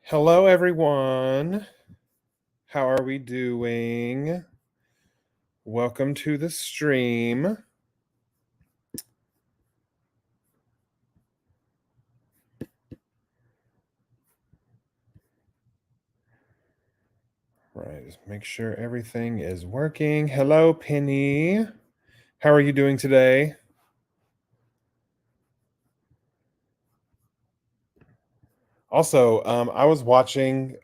Hello, everyone. How are we doing? Welcome to the stream. Right, just make sure everything is working. Hello, Penny. How are you doing today? Also, I was watching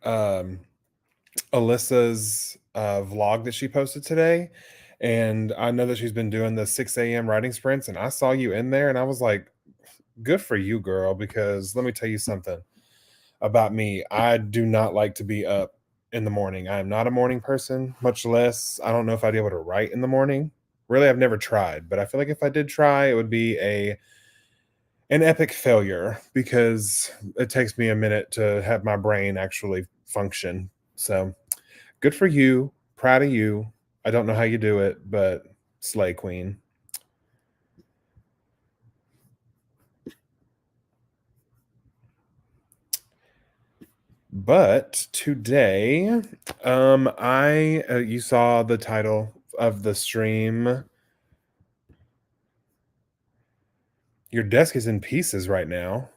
Alyssa's vlog that she posted today, and I know that she's been doing the 6 a.m. writing sprints, and I saw you in there, and I was like, good for you, girl, because let me tell you something about me. I do not like to be up in the morning. I am not a morning person, much less I don't know if I'd be able to write in the morning. Really, I've never tried, but I feel like if I did try, it would be an epic failure because it takes me a minute to have my brain actually function. So, good for you. Proud of you. I don't know how you do it, but slay queen. But today, I you saw the title of the stream. Your desk is in pieces right now.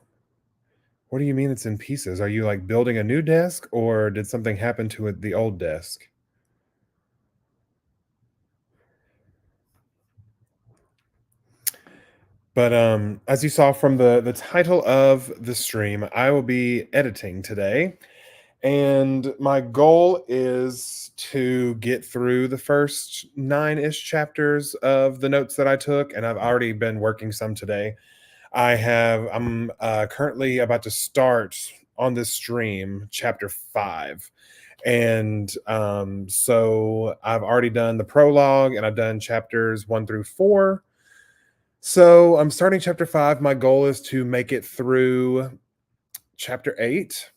What do you mean it's in pieces? Are you like building a new desk or did something happen to it, the old desk? But as you saw from the title of the stream, I will be editing today. And my goal is to get through the first 9-ish chapters of the notes that I took, and I've already been working some today. I'm currently about to start on this stream chapter 5, and so I've already done the prologue and I've done chapters 1 through 4. So I'm starting chapter 5. My goal is to make it through chapter 8.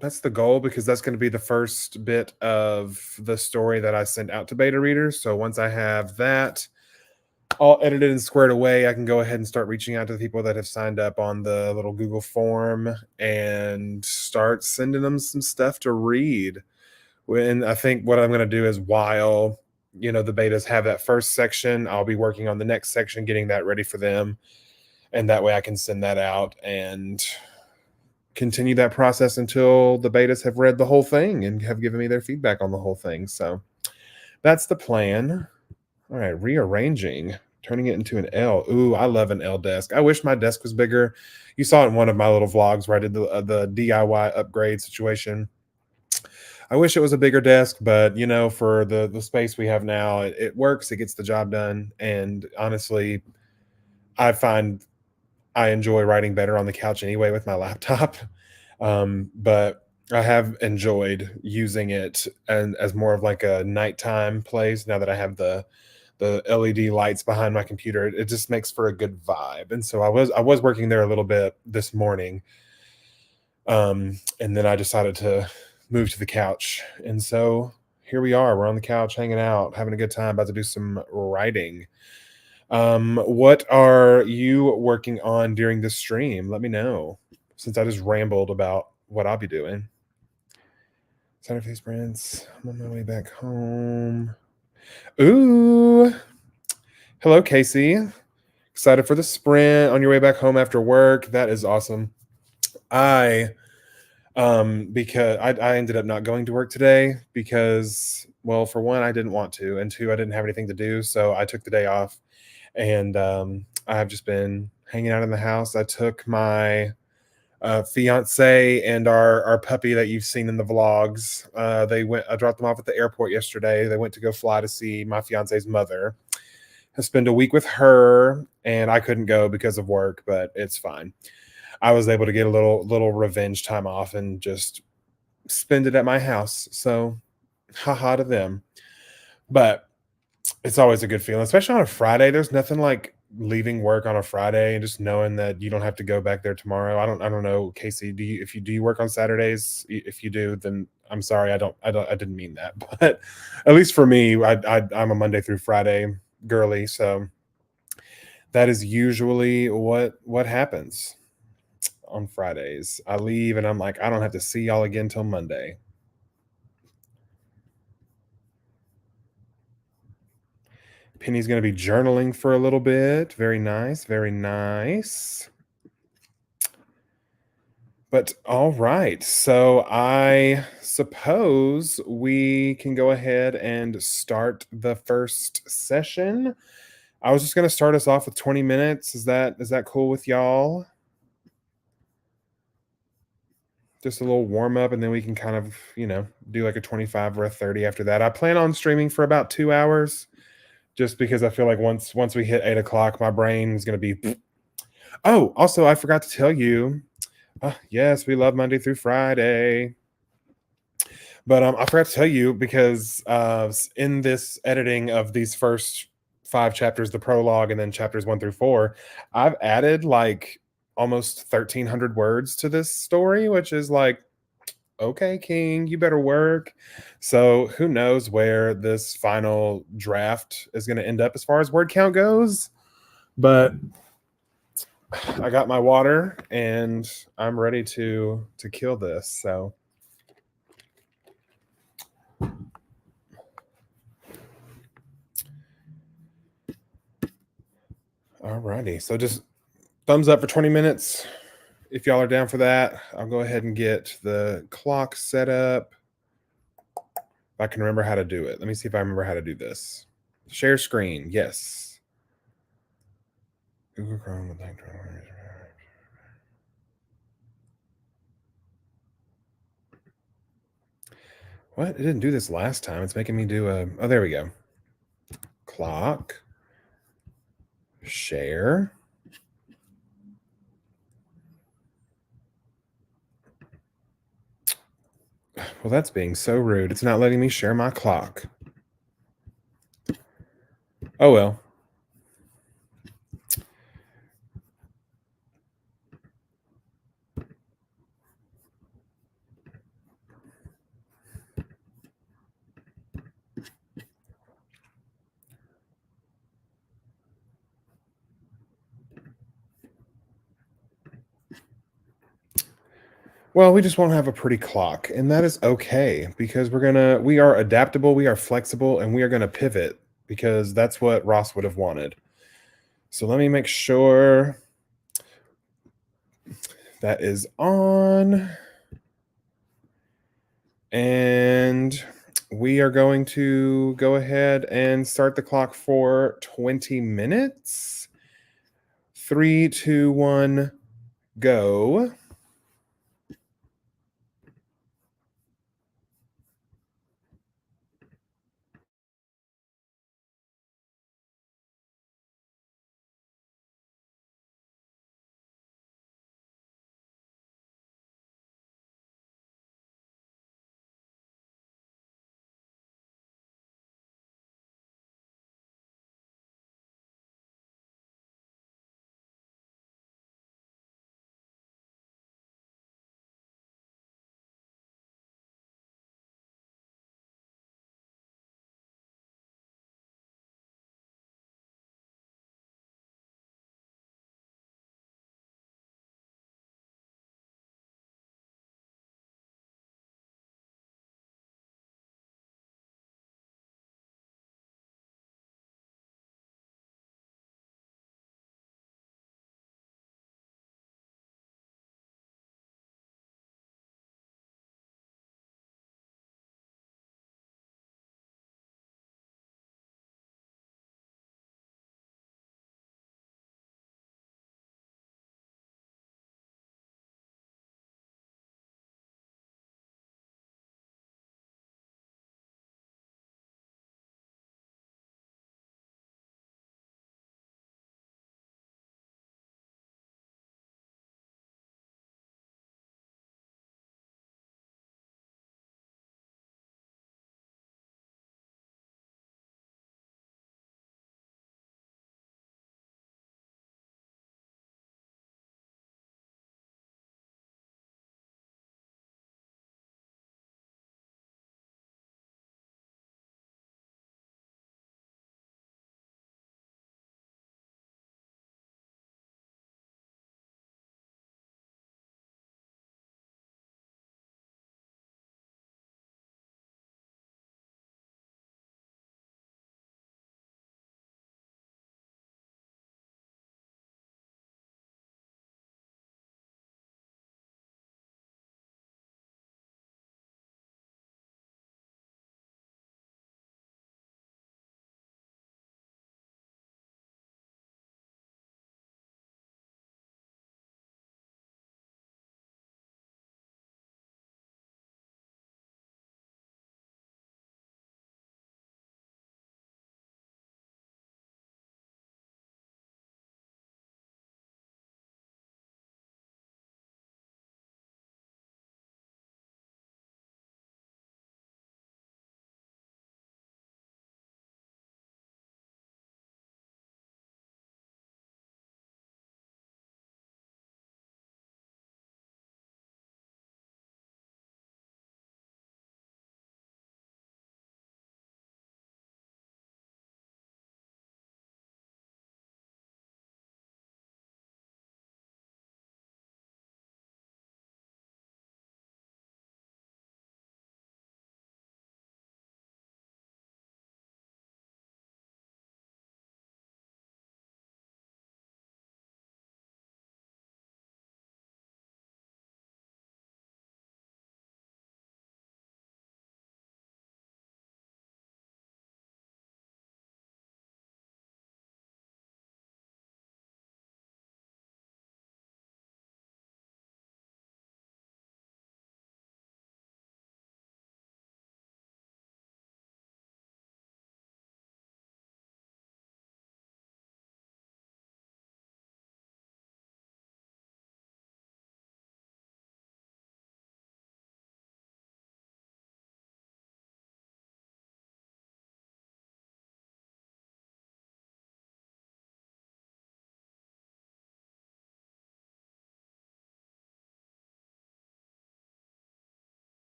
That's the goal because that's going to be the first bit of the story that I send out to beta readers. So once I have that all edited and squared away, I can go ahead and start reaching out to the people that have signed up on the little Google form and start sending them some stuff to read. When I think what I'm going to do is while the betas have that first section, I'll be working on the next section, getting that ready for them, and that way I can send that out and continue that process until the betas have read the whole thing and have given me their feedback on the whole thing. So that's the plan. All right, rearranging, turning it into an L. Ooh, I love an L desk. I wish my desk was bigger. You saw it in one of my little vlogs where I did the DIY upgrade situation. I wish it was a bigger desk, but for the space we have now, it works. It gets the job done. And honestly, I find I enjoy writing better on the couch anyway with my laptop. But I have enjoyed using it and as more of like a nighttime place now that I have the LED lights behind my computer. It just makes for a good vibe. And so I was working there a little bit this morning. And then I decided to move to the couch. And so here we are. We're on the couch hanging out, having a good time, about to do some writing. What are you working on during the stream? Let me know, since I just rambled about what I'll be doing. Saturday sprints. I'm on my way back home. Ooh. Hello, Casey. Excited for the sprint on your way back home after work. That is awesome. Because I ended up not going to work today because, well, for one, I didn't want to, and two, I didn't have anything to do, so I took the day off, and I've just been hanging out in the house. I took my fiance and our puppy that you've seen in the vlogs. I dropped them off at the airport yesterday. They went to go fly to see my fiance's mother. I spent a week with her, and I couldn't go because of work, but it's fine. I was able to get a little revenge time off and just spend it at my house. So, haha to them. But it's always a good feeling, especially on a Friday. There's nothing like leaving work on a Friday and just knowing that you don't have to go back there tomorrow. I don't know, Casey. Do you work on Saturdays? If you do, then I'm sorry. I didn't mean that. But at least for me, I'm a Monday through Friday girly, so that is usually what happens. on Fridays. I leave and I'm like, I don't have to see y'all again till Monday. Penny's going to be journaling for a little bit. Very nice. Very nice. But all right. So I suppose we can go ahead and start the first session. I was just going to start us off with 20 minutes. Is that cool with y'all? Just a little warm up and then we can kind of, do like a 25 or a 30 after that. I plan on streaming for about 2 hours just because I feel like once we hit 8 o'clock, my brain is going to be. Oh, also, I forgot to tell you. Yes, we love Monday through Friday. But I forgot to tell you because in this editing of these first 5 chapters, the prologue, and then chapters 1 through 4, I've added like almost 1,300 words to this story, which is like, okay, King, you better work. So who knows where this final draft is going to end up as far as word count goes. But I got my water and I'm ready to kill this. So alrighty. So just thumbs up for 20 minutes. If y'all are down for that, I'll go ahead and get the clock set up. If I can remember how to do it. Let me see if I remember how to do this. Share screen. Yes. Google Chrome. What? It didn't do this last time. It's making me do a. Oh, there we go. Clock. Share. Well, that's being so rude. It's not letting me share my clock. Oh, well. Well, we just won't have a pretty clock, and that is okay because we are adaptable, we are flexible, and we are gonna pivot because that's what Ross would have wanted. So let me make sure that is on. And we are going to go ahead and start the clock for 20 minutes. 3, 2, 1, go.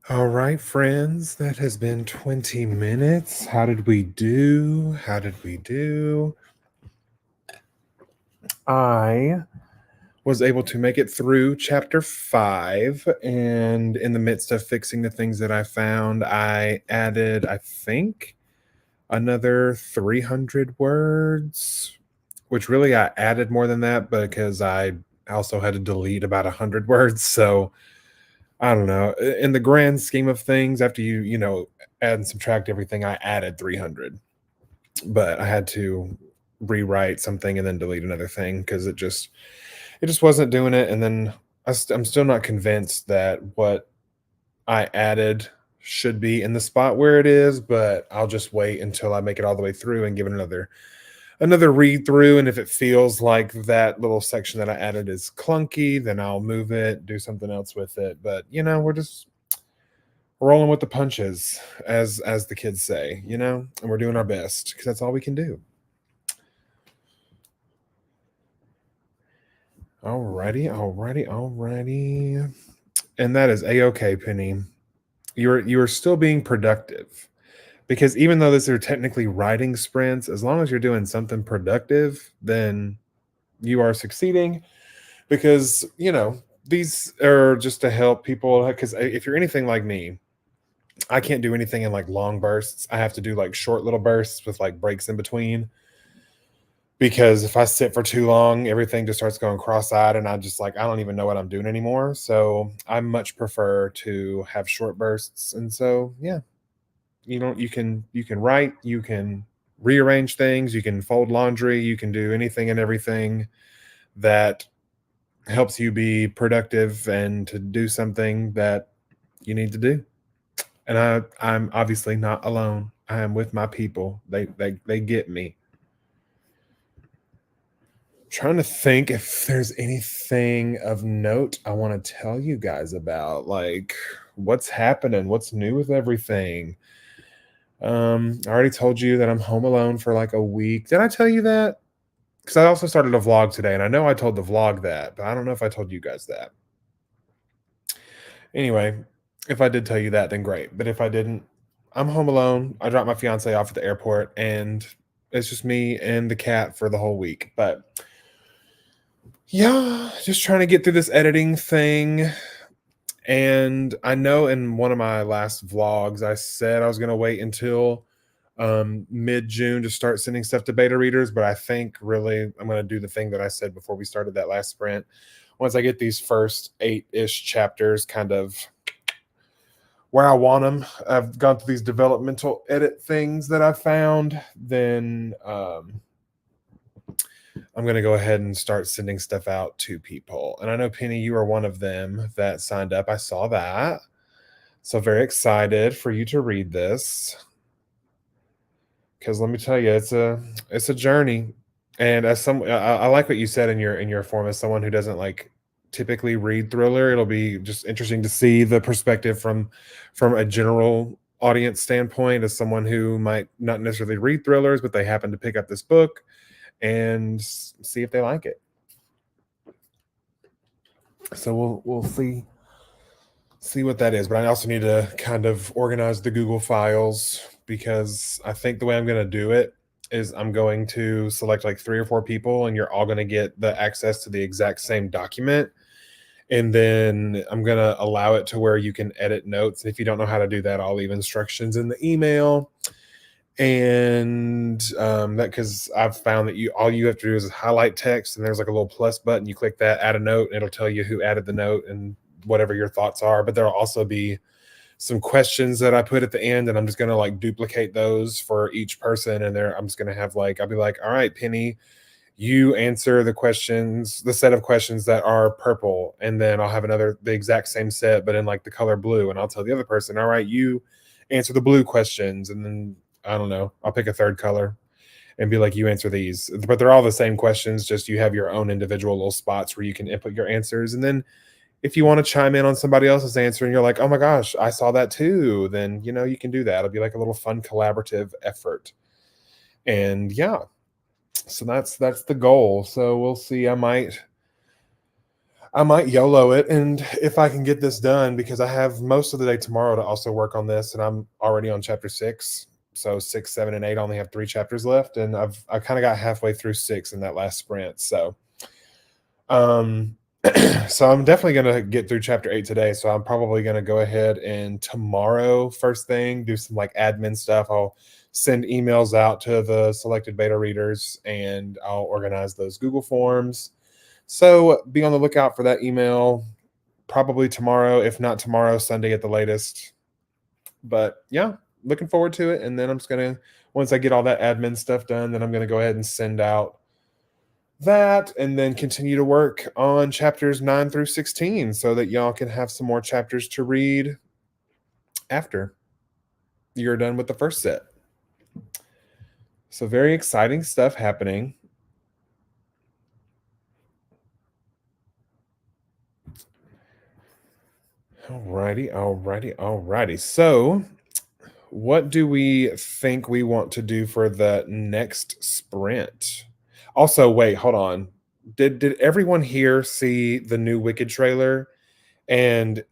All right, friends, that has been 20 minutes. How did we do? How did we do? I was able to make it through chapter 5, and in the midst of fixing the things that I found, I added, I think, another 300 words, which really I added more than that because I also had to delete about 100 words. So I don't know. In the grand scheme of things, after add and subtract everything, I added 300, but I had to rewrite something and then delete another thing because it just wasn't doing it. And then I'm still not convinced that what I added should be in the spot where it is, but I'll just wait until I make it all the way through and give it another read through. And if it feels like that little section that I added is clunky, then I'll move it, do something else with it. But we're just rolling with the punches, as the kids say, and we're doing our best because that's all we can do. Alrighty. And that is a-okay, Penny. You are still being productive. Because even though these are technically writing sprints, as long as you're doing something productive, then you are succeeding. Because, these are just to help people. Because if you're anything like me, I can't do anything in like long bursts. I have to do like short little bursts with like breaks in between. Because if I sit for too long, everything just starts going cross-eyed and I don't even know what I'm doing anymore. So I much prefer to have short bursts. And so yeah, you can write, you can rearrange things, you can fold laundry, you can do anything and everything that helps you be productive and to do something that you need to do. And I'm obviously not alone. I am with my people. They get me. Trying to think if there's anything of note I want to tell you guys about, like what's happening, what's new with everything. I already told you that I'm home alone for like a week. Did I tell you that? Because I also started a vlog today, and I know I told the vlog that, but I don't know if I told you guys that. Anyway, if I did tell you that, then great. But if I didn't, I'm home alone. I dropped my fiance off at the airport, and it's just me and the cat for the whole week. But yeah, just trying to get through this editing thing. And I know in one of my last vlogs, I said I was going to wait until mid-June to start sending stuff to beta readers, but I think really I'm going to do the thing that I said before we started that last sprint. Once I get these first 8-ish chapters kind of where I want them, I've gone through these developmental edit things that I found, then I'm going to go ahead and start sending stuff out to people. And I know, Penny, you are one of them that signed up. I saw that. So very excited for you to read this. Because let me tell you, it's a journey. And as I like what you said in your form, as someone who doesn't like typically read thriller, it'll be just interesting to see the perspective from a general audience standpoint, as someone who might not necessarily read thrillers, but they happen to pick up this book and see if they like it. So we'll see what that is. But I also need to kind of organize the Google files, because I think the way I'm going to do it is I'm going to select like 3 or 4 people, and you're all going to get the access to the exact same document. And then I'm going to allow it to where you can edit notes. If you don't know how to do that, I'll leave instructions in the email. And that, because I've found that all you have to do is highlight text, and there's like a little plus button. You click that, add a note, and it'll tell you who added the note and whatever your thoughts are. But there'll also be some questions that I put at the end, and I'm just gonna like duplicate those for each person. And I'm just gonna have like, I'll be like, all right, Penny, you answer the set of questions that are purple, and then I'll have the exact same set, but in like the color blue, and I'll tell the other person, all right, you answer the blue questions, and then I don't know, I'll pick a third color and be like, you answer these. But they're all the same questions, just you have your own individual little spots where you can input your answers. And then if you want to chime in on somebody else's answer and you're like, oh my gosh, I saw that too, then you can do that. It'll be like a little fun collaborative effort. And yeah, so that's the goal. So we'll see. I might YOLO it, and if I can get this done, because I have most of the day tomorrow to also work on this, and I'm already on chapter 6. So 6, 7, and 8 I only have 3 chapters left, and I kind of got halfway through 6 in that last sprint. So um so I'm definitely gonna get through chapter 8 today. So I'm probably gonna go ahead and tomorrow, first thing, do some like admin stuff. I'll send emails out to the selected beta readers, and I'll organize those Google forms. So be on the lookout for that email probably tomorrow, if not tomorrow, Sunday at the latest. But yeah, looking forward to it. And then I'm just gonna, once I get all that admin stuff done, then I'm gonna go ahead and send out that and then continue to work on chapters 9 through 16 so that y'all can have some more chapters to read after you're done with the first set. So very exciting stuff happening. Alrighty. So what do we think we want to do for the next sprint? Also, wait, hold on. Did everyone here see the new Wicked trailer? And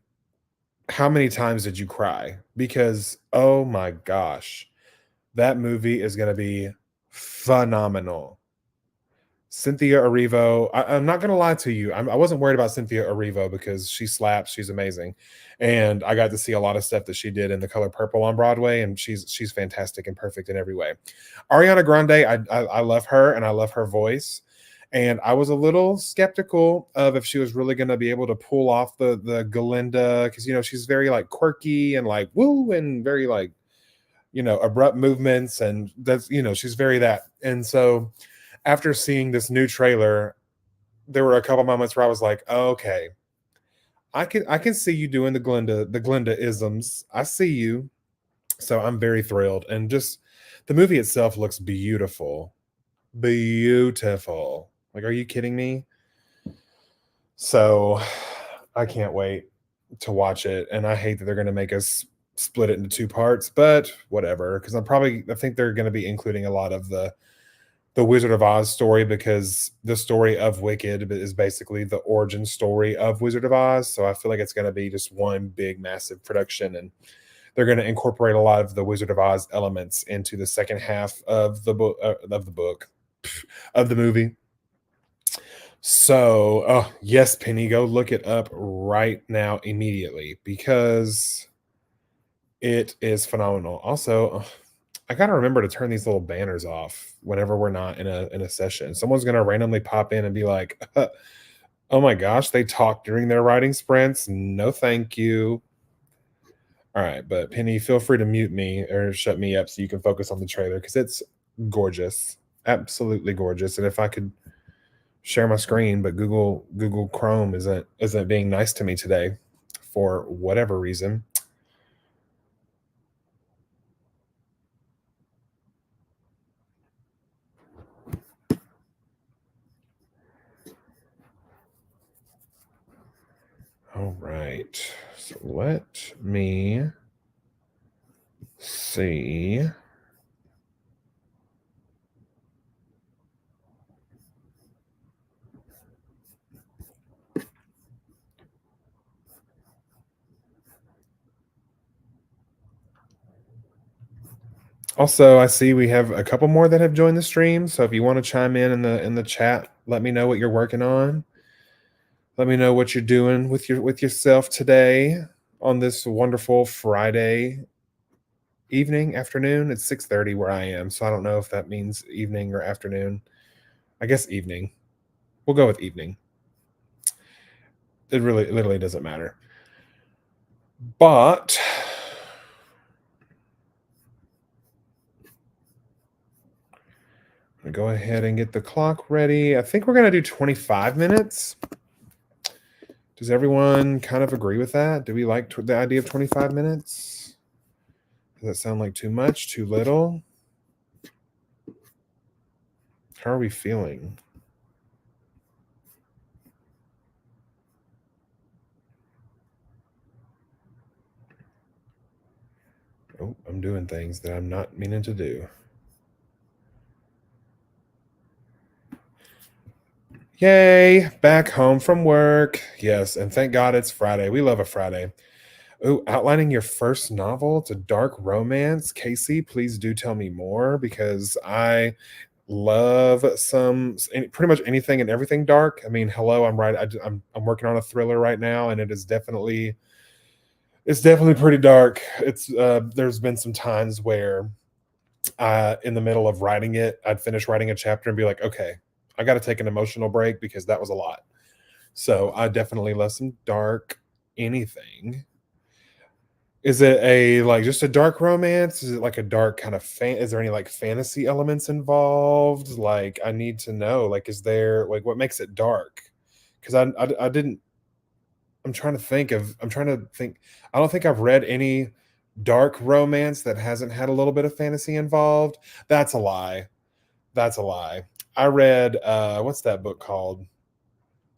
how many times did you cry? Because oh my gosh, that movie is going to be phenomenal. Cynthia Erivo. I'm not gonna lie to you. I wasn't worried about Cynthia Erivo because she slaps. She's amazing, and I got to see a lot of stuff that she did in The Color Purple on Broadway, and she's fantastic and perfect in every way. Ariana Grande. I love her and I love her voice, and I was a little skeptical of if she was really going to be able to pull off the Galinda, because she's very like quirky and like woo and very like abrupt movements, and that's she's very that, and so after seeing this new trailer, there were a couple moments where I was like, oh, okay, I can see you doing the Glinda isms. I see you. So I'm very thrilled. And just the movie itself looks beautiful. Beautiful. Like, are you kidding me? So I can't wait to watch it. And I hate that they're gonna make us split it into two parts, but whatever. Because I think they're gonna be including a lot of the Wizard of Oz story, because the story of Wicked is basically the origin story of Wizard of Oz. So I feel like it's going to be just one big, massive production, and they're going to incorporate a lot of the Wizard of Oz elements into the second half of the movie. So, oh yes, Penny, go look it up right now immediately because it is phenomenal. Also, I gotta remember to turn these little banners off whenever we're not in a session. Someone's gonna randomly pop in and be like, "Oh my gosh, they talk during their writing sprints. No, thank you." All right, but Penny, feel free to mute me or shut me up so you can focus on the trailer because it's gorgeous, absolutely gorgeous. And if I could share my screen, but Google Chrome isn't being nice to me today for whatever reason. All right. So let me see. Also, I see we have a couple more that have joined the stream. So if you want to chime in the chat, let me know what you're working on. Let me know what you're doing with yourself today on this wonderful Friday evening, afternoon. It's 6:30 where I am, so I don't know if that means evening or afternoon. I guess evening. We'll go with evening. It really literally doesn't matter. But I'm gonna go ahead and get the clock ready. I think we're gonna do 25 minutes. Does everyone kind of agree with that? Do we like the idea of 25 minutes? Does that sound like too much, too little? How are we feeling? Oh, I'm doing things that I'm not meaning to do. Yay, back home from work. Yes, and thank God it's Friday. We love a Friday. Ooh, outlining your first novel. It's a dark romance. Casey, please do tell me more because I love pretty much anything and everything dark. I mean, hello, I'm right. I'm working on a thriller right now, and it's definitely pretty dark. It's there's been some times where in the middle of writing it, I'd finish writing a chapter and be like, okay, I got to take an emotional break because that was a lot. So I definitely love some dark anything. Is it a like just a dark romance? Is it like a dark kind of is there any like fantasy elements involved? Like I need to know, like, is there like what makes it dark? Because I didn't I'm trying to think. I don't think I've read any dark romance that hasn't had a little bit of fantasy involved. That's a lie. That's a lie. I read what's that book called?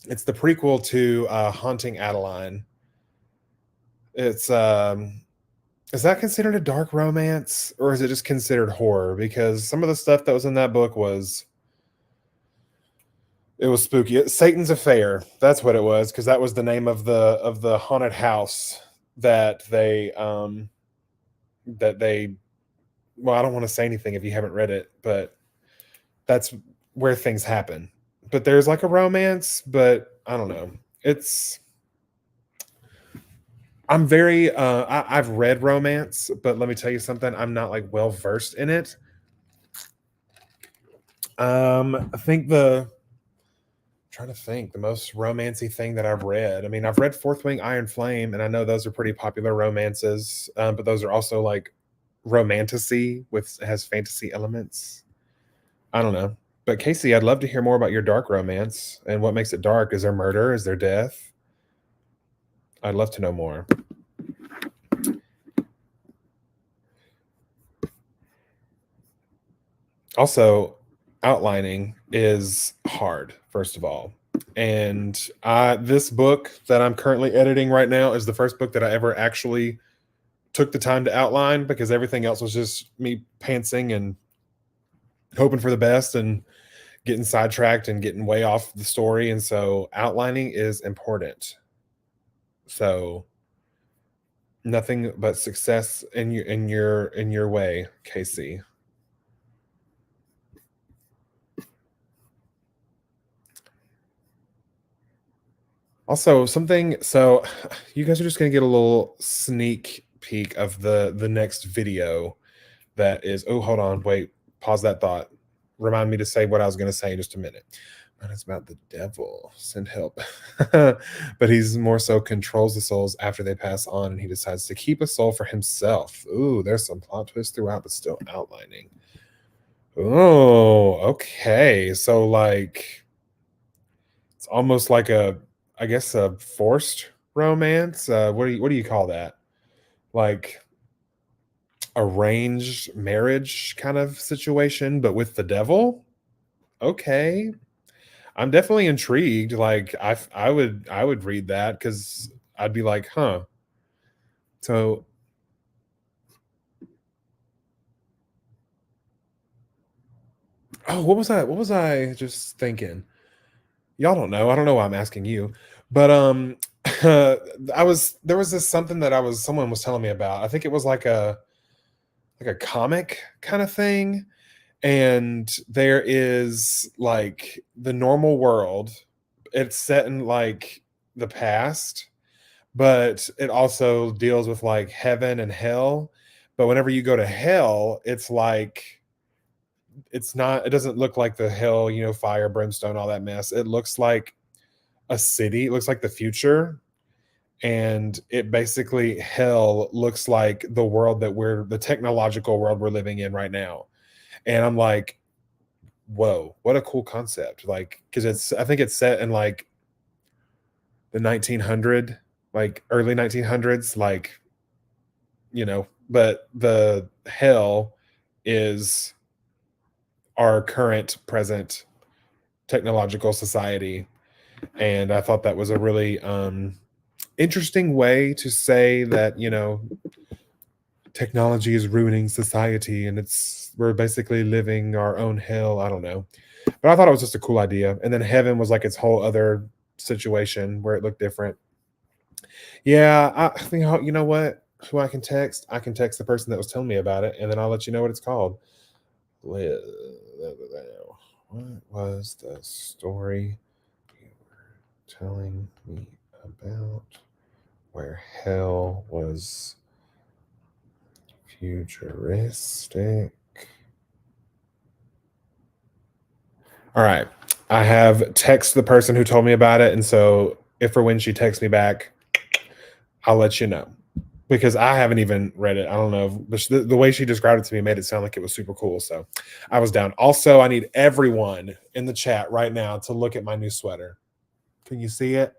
It's the prequel to Haunting Adeline. It's is that considered a dark romance or is it just considered horror? Because some of the stuff that was in that book was it was spooky. Satan's Affair. That's what it was because that was the name of the haunted house that they well, I don't want to say anything if you haven't read it, but that's where things happen. But there's like a romance, but I don't know. It's I'm very I've read romance, but let me tell you something, I'm not like well versed in it. I think trying to think the most romancy thing that I've read. I mean, I've read Fourth Wing Iron Flame, and I know those are pretty popular romances, but those are also like romantasy with has fantasy elements. I don't know. But Casey, I'd love to hear more about your dark romance and what makes it dark. Is there murder? Is there death? I'd love to know more. Also, outlining is hard, first of all. And this book that I'm currently editing right now is the first book that I ever actually took the time to outline because everything else was just me pantsing and hoping for the best and getting sidetracked and getting way off the story. And so outlining is important. So nothing but success in your way, Casey. Also, so you guys are just gonna get a little sneak peek of the next video that is oh, hold on, wait, pause that thought. Remind me to say what I was gonna say in just a minute. And it's about the devil. Send help. But he's more so controls the souls after they pass on, and he decides to keep a soul for himself. Ooh, there's some plot twists throughout, but still outlining. Oh, okay. So like it's almost like I guess a forced romance. What do you call that? Like arranged marriage kind of situation, but with the devil? Okay. I'm definitely intrigued. Like I would read that because I'd be like, huh. So oh, what was I just thinking? Y'all don't know. I don't know why I'm asking you. But I was there was this something that I was someone was telling me about. I think it was like a comic kind of thing. And there is like the normal world. It's set in like the past, but it also deals with like heaven and hell. But whenever you go to hell, it's like it doesn't look like the hell, you know, fire, brimstone, all that mess. It looks like a city, it looks like the future. And it basically hell looks like the world that we're the technological world we're living in right now. And I'm like, whoa, what a cool concept. Like, because I think it's set in like the 1900, like early 1900s, like, you know, but the hell is our current present technological society. And I thought that was a really interesting way to say that, you know, technology is ruining society and we're basically living our own hell. I don't know. But I thought it was just a cool idea. And then heaven was like its whole other situation where it looked different. Yeah, I think you know what? Who I can text? I can text the person that was telling me about it, and then I'll let you know what it's called. What was the story you were telling me about where hell was futuristic? All right. I have text the person who told me about it, and so if or when she texts me back, I'll let you know because I haven't even read it. I don't know, but the way she described it to me made it sound like it was super cool. So I was down. Also, I need everyone in the chat right now to look at my new sweater. Can you see it?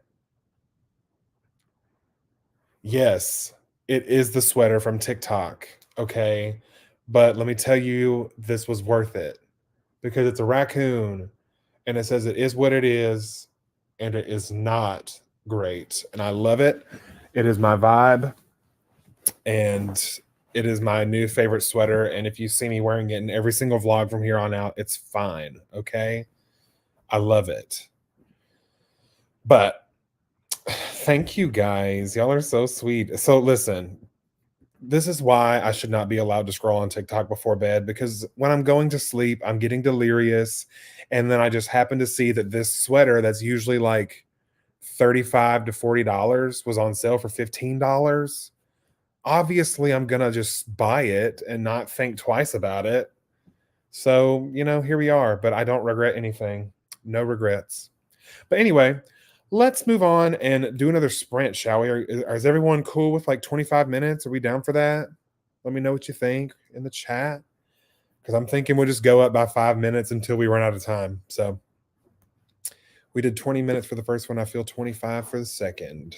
Yes, it is the sweater from TikTok. Okay. But let me tell you, this was worth it because it's a raccoon and it says it is what it is and it is not great. And I love it. It is my vibe and it is my new favorite sweater. And if you see me wearing it in every single vlog from here on out, it's fine. Okay. I love it. But thank you guys. Y'all are so sweet. So listen, this is why I should not be allowed to scroll on TikTok before bed because when I'm going to sleep, I'm getting delirious. And then I just happen to see that this sweater that's usually like 35 to $40 was on sale for $15. Obviously, I'm going to just buy it and not think twice about it. So, here we are, but I don't regret anything. No regrets. But anyway, let's move on and do another sprint, shall we? Is everyone cool with like 25 minutes? Are we down for that? Let me know what you think in the chat because I'm thinking we'll just go up by 5 minutes until we run out of time. So we did 20 minutes for the first one. I feel 25 for the second.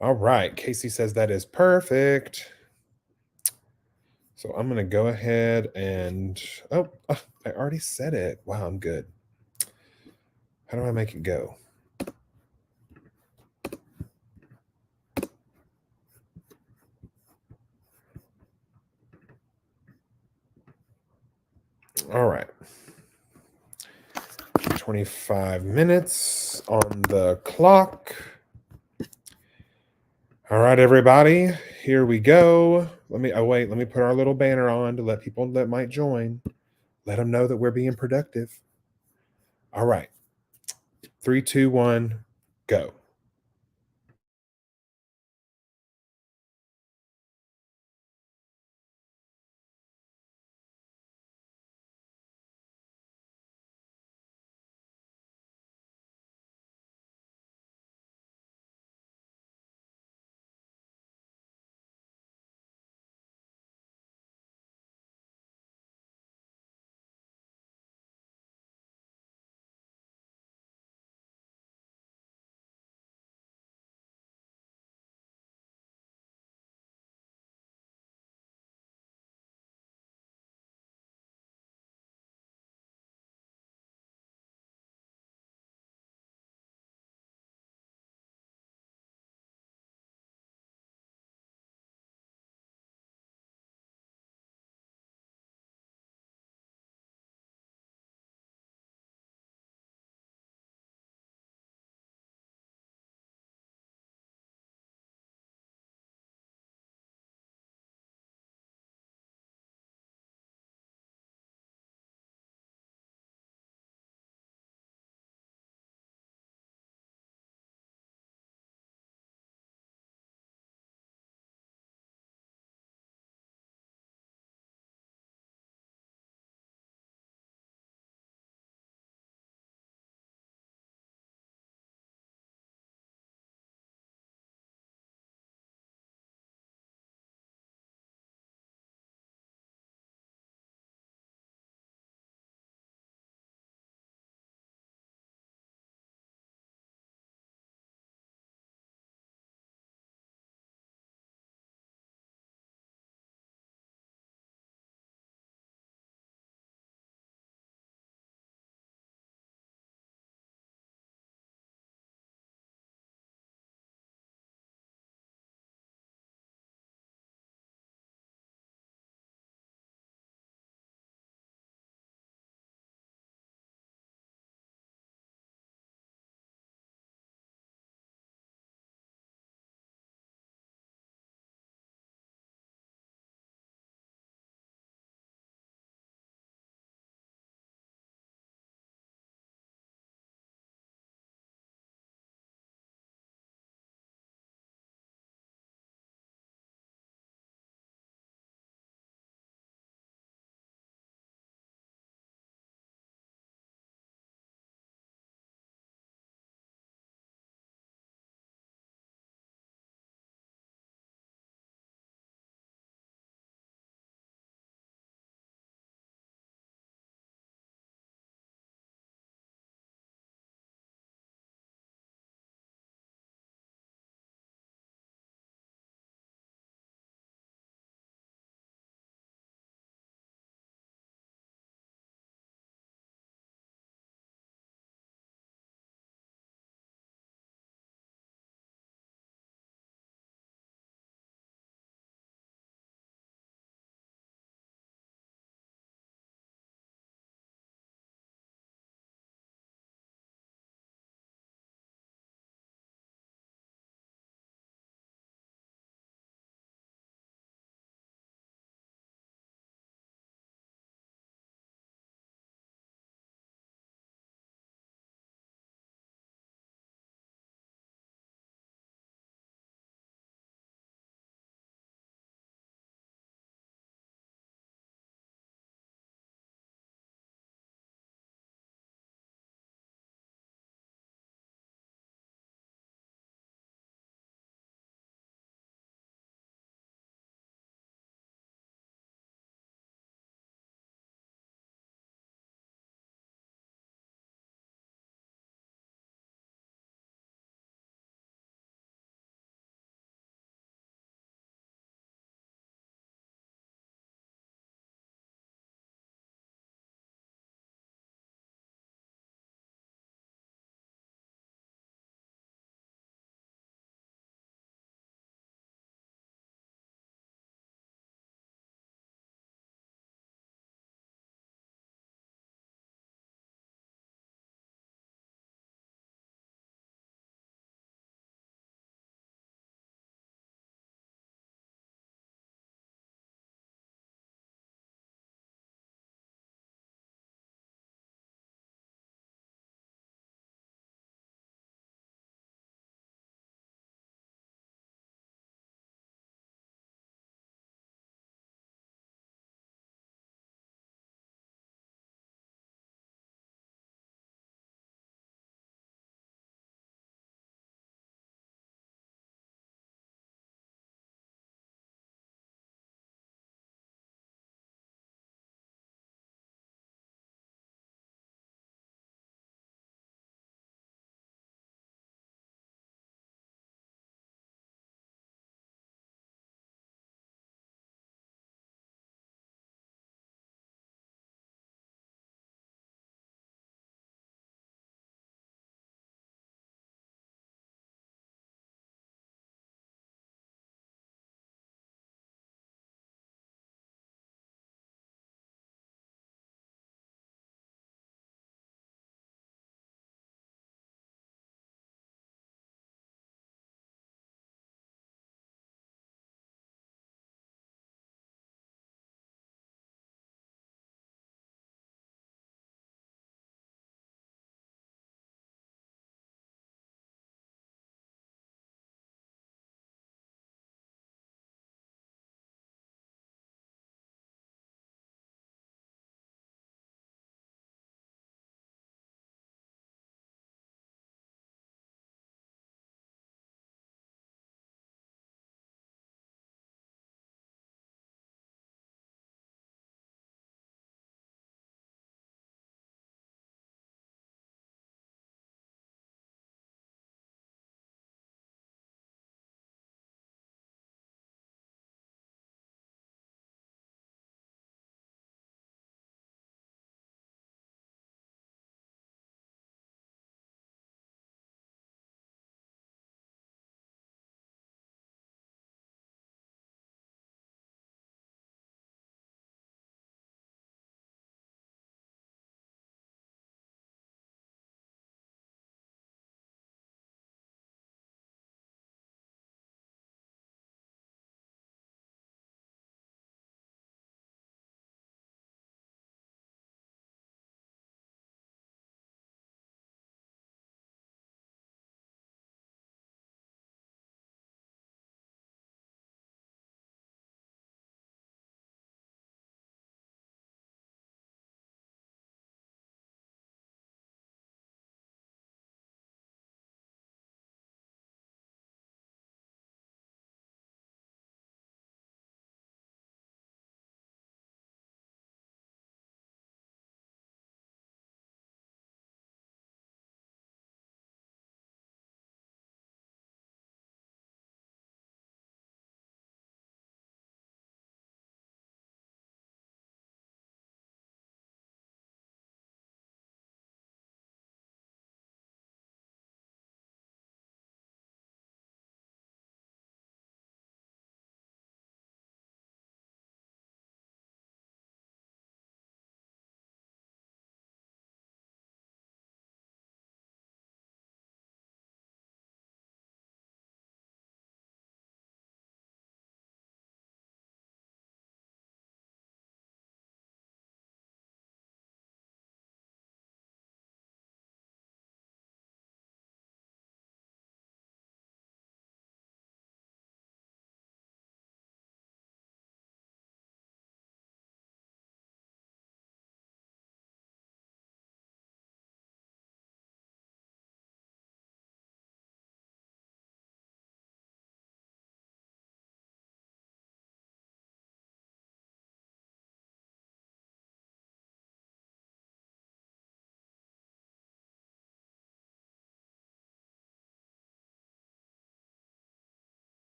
All right. Casey says that is perfect. So I'm going to go ahead and, I already said it. Wow, I'm good. How do I make it go? All right. 25 minutes on the clock. All right, everybody, here we go. Let me put our little banner on to let people that might join, let them know that we're being productive. All right. 3, 2, 1, go.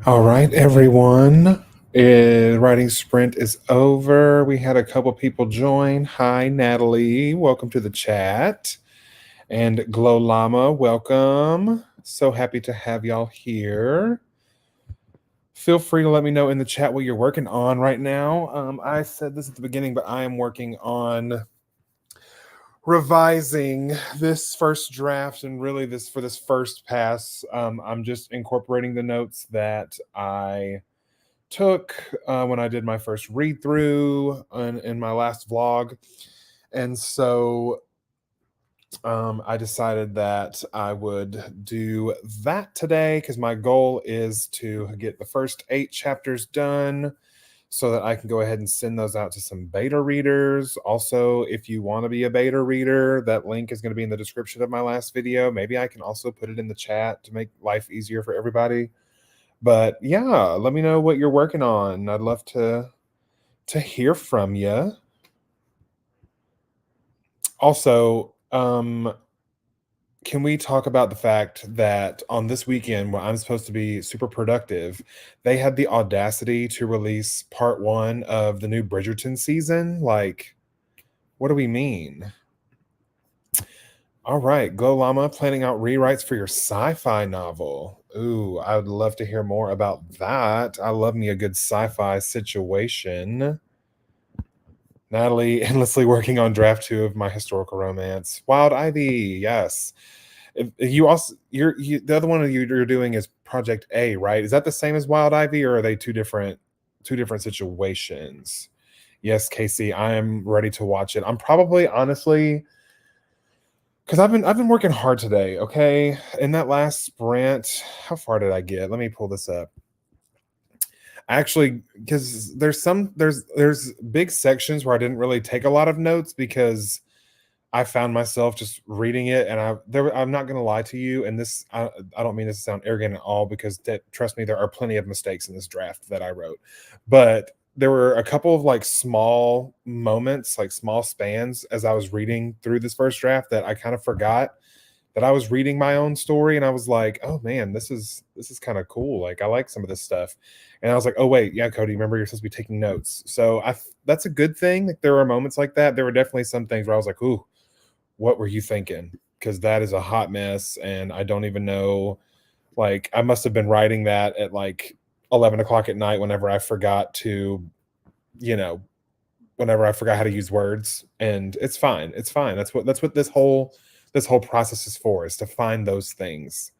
All right, everyone. Writing sprint is over. We had a couple people join. Hi, Natalie. Welcome to the chat. And Glow Llama, welcome. So happy to have y'all here. Feel free to let me know in the chat what you're working on right now. I said this at the beginning, but I am working on revising this first draft, and really this for this first pass. I'm just incorporating the notes that I took when I did my first read through in my last vlog. And so I decided that I would do that today because my goal is to get the first 8 chapters done so that I can go ahead and send those out to some beta readers. Also, if you want to be a beta reader, that link is going to be in the description of my last video. Maybe I can also put it in the chat to make life easier for everybody. But yeah, let me know what you're working on. I'd love to hear from you. Also, can we talk about the fact that on this weekend, where I'm supposed to be super productive, they had the audacity to release part 1 of the new Bridgerton season? Like, what do we mean? All right, Glow Llama, planning out rewrites for your sci-fi novel. Ooh, I would love to hear more about that. I love me a good sci-fi situation. Natalie, endlessly working on draft 2 of my historical romance. Wild Ivy, yes. You also the other one you're doing is Project A, right? Is that the same as Wild Ivy, or are they two different situations? Yes, Casey, I am ready to watch it. I'm probably honestly because I've been working hard today. Okay, in that last sprint, how far did I get? Let me pull this up. Actually, because there's big sections where I didn't really take a lot of notes because I found myself just reading it, and I'm not going to lie to you, and this I don't mean this to sound arrogant at all, because trust me, there are plenty of mistakes in this draft that I wrote, but there were a couple of like small moments, like small spans, as I was reading through this first draft that I kind of forgot that I was reading my own story, and I was like, oh man, this is kind of cool. Like, I like some of this stuff, and I was like, oh wait, yeah, Cody, remember you're supposed to be taking notes. So that's a good thing. Like, there were moments like that. There were definitely some things where I was like, ooh, what were you thinking? Because that is a hot mess, and I don't even know. Like, I must have been writing that at like 11 o'clock at night whenever I forgot to, you know, whenever I forgot how to use words. And it's fine. It's fine. That's what this whole process is for, is to find those things.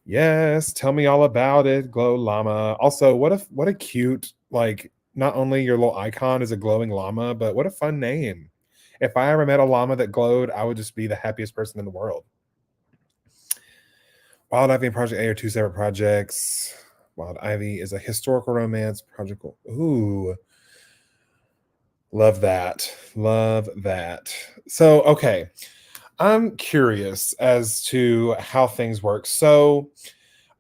Yes, tell me all about it, Glow Llama. Also, what a cute, like, not only your little icon is a glowing llama, but what a fun name. If I ever met a llama that glowed, I would just be the happiest person in the world. Wild Ivy and Project A are 2 separate projects. Wild Ivy is a historical romance project. Ooh, love that. Love that. So, okay. I'm curious as to how things work. So,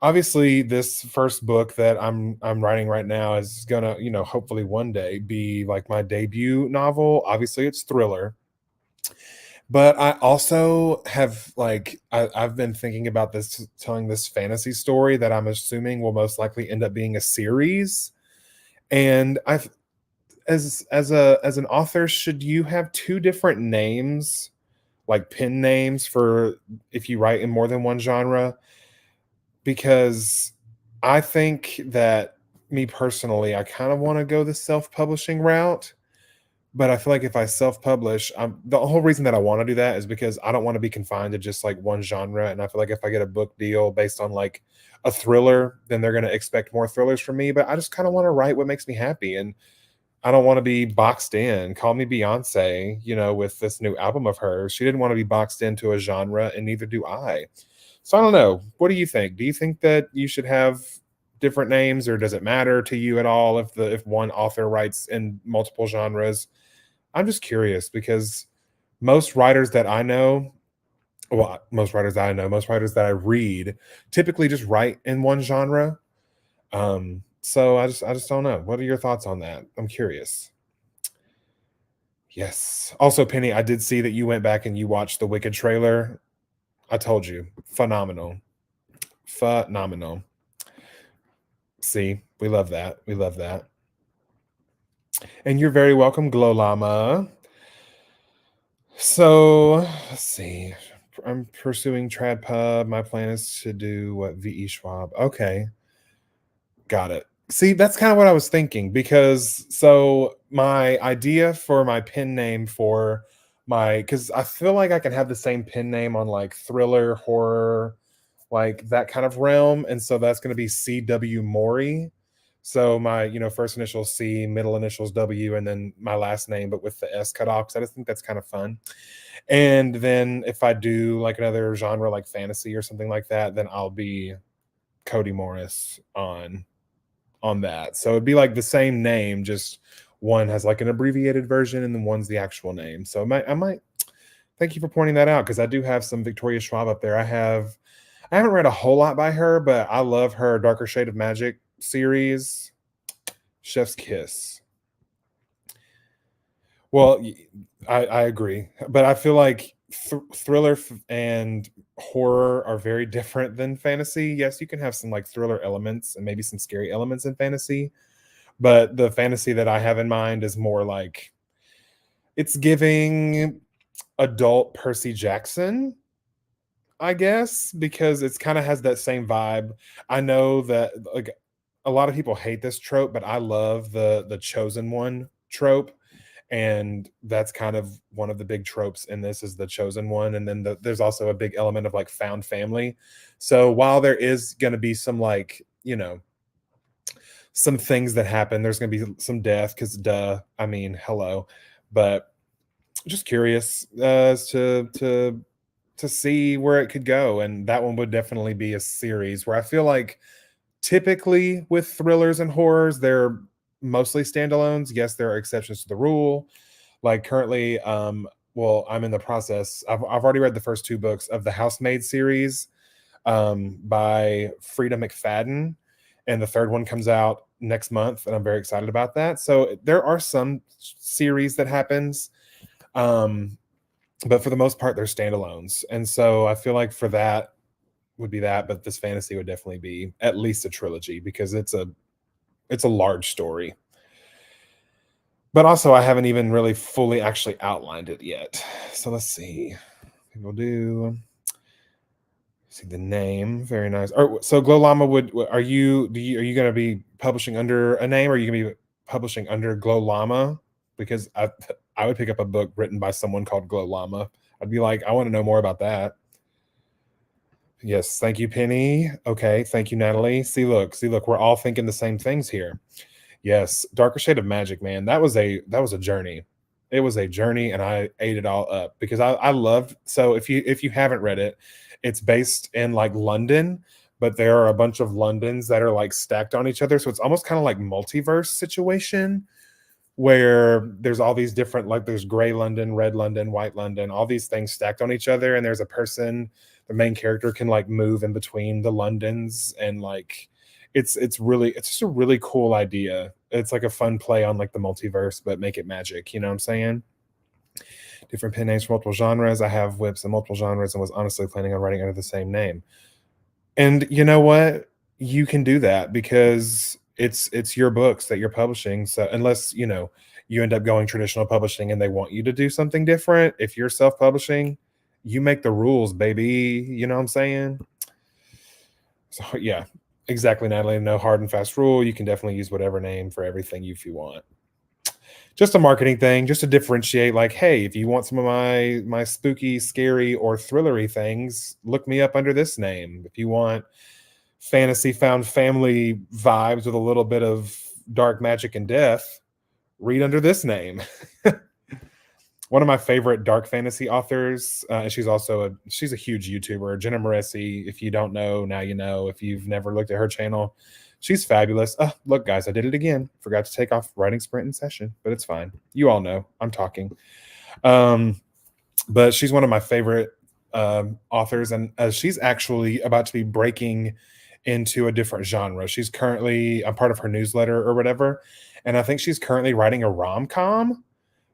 obviously, this first book that I'm writing right now is gonna, hopefully one day be like my debut novel. Obviously, it's thriller. But I also have, like, I've been thinking about this, telling this fantasy story that I'm assuming will most likely end up being a series. And I've as an author, should you have 2 different names, like pen names, for if you write in more than one genre? Because I think that, me personally, I kind of want to go the self-publishing route. But I feel like if I self-publish, the whole reason that I want to do that is because I don't want to be confined to just like one genre. And I feel like if I get a book deal based on like a thriller, then they're going to expect more thrillers from me. But I just kind of want to write what makes me happy, and I don't want to be boxed in. Call me Beyonce, with this new album of hers. She didn't want to be boxed into a genre, and neither do I. So I don't know. What do you think? Do you think that you should have different names, or does it matter to you at all if one author writes in multiple genres? I'm just curious because most writers that I know, most writers that I read typically just write in one genre. So I just don't know. What are your thoughts on that? I'm curious. Yes. Also, Penny, I did see that you went back and you watched the Wicked trailer. I told you, phenomenal, phenomenal. See, we love that. We love that. And you're very welcome, Glow Llama. So let's see. I'm pursuing Trad Pub. My plan is to do what VE Schwab. Okay, got it. See, that's kind of what I was thinking because so my idea for my pen name for my because I feel like I can have the same pen name on like thriller, horror, like that kind of realm. And so that's going to be CW Maury. So my, first initials C, middle initials W, and then my last name, but with the S cut off. 'Cause I just think that's kind of fun. And then if I do like another genre like fantasy or something like that, then I'll be Cody Morris on that. So it'd be like the same name, just one has like an abbreviated version and then one's the actual name. So I might thank you for pointing that out because I do have some Victoria Schwab up there. I haven't read a whole lot by her, but I love her Darker Shade of Magic series. Chef's Kiss. Well, I agree, but I feel like thriller and horror are very different than fantasy. Yes, you can have some like thriller elements and maybe some scary elements in fantasy, but the fantasy that I have in mind is more like it's giving adult Percy Jackson, I guess, because it's kind of has that same vibe. I know that like a lot of people hate this trope, but I love the chosen one trope. And that's kind of one of the big tropes in this is the chosen one. And then there's also a big element of like found family. So while there is going to be some like, some things that happen, there's going to be some death because duh, I mean, hello. But just curious as to see where it could go. And that one would definitely be a series where I feel like typically with thrillers and horrors, they're mostly standalones. Yes, there are exceptions to the rule. Like currently, well, I'm in the process. I've already read the first two books of the Housemaid series by Frida McFadden, and the third one comes out next month, and I'm very excited about that. So there are some series that happens, but for the most part, they're standalones, and so I feel like for that would be that, but this fantasy would definitely be at least a trilogy because it's a large story. But also, I haven't even really fully actually outlined it yet. So let's see. We'll do see the name. Very nice. So Glow Llama are you going to be publishing under a name or are you going to be publishing under Glow Llama? Because I would pick up a book written by someone called Glow Llama. I'd be like, I want to know more about that. Yes, thank you, Penny. Okay, thank you, Natalie. See, look, we're all thinking the same things here. Yes, Darker Shade of Magic, man. That was a journey. It was a journey, and I ate it all up because I loved. So if you haven't read it, it's based in like London, but there are a bunch of Londons that are like stacked on each other. So it's almost kind of like multiverse situation where there's all these different like there's gray London, red London, white London, all these things stacked on each other, and there's a person, the main character can like move in between the Londons and like it's just a really cool idea. It's like a fun play on like the multiverse, but make it magic. You know what I'm saying? Different pen names for multiple genres. I have whips in multiple genres and was honestly planning on writing under the same name. And you know what? You can do that because it's your books that you're publishing. So unless, you end up going traditional publishing and they want you to do something different, if you're self-publishing, you make the rules, baby. You know what I'm saying? So yeah, exactly, Natalie. No hard and fast rule. You can definitely use whatever name for everything if you want. Just a marketing thing, just to differentiate. Like, hey, if you want some of my spooky, scary, or thrillery things, look me up under this name. If you want fantasy found family vibes with a little bit of dark magic and death, read under this name. One of my favorite dark fantasy authors, and she's a huge YouTuber, Jenna Moresi. If you don't know, now you know. If you've never looked at her channel, she's fabulous. Look, guys, I did it again. Forgot to take off writing sprint in session, but it's fine. You all know I'm talking. But she's one of my favorite authors, and she's actually about to be breaking into a different genre. I'm part of her newsletter or whatever, and I think she's currently writing a rom-com,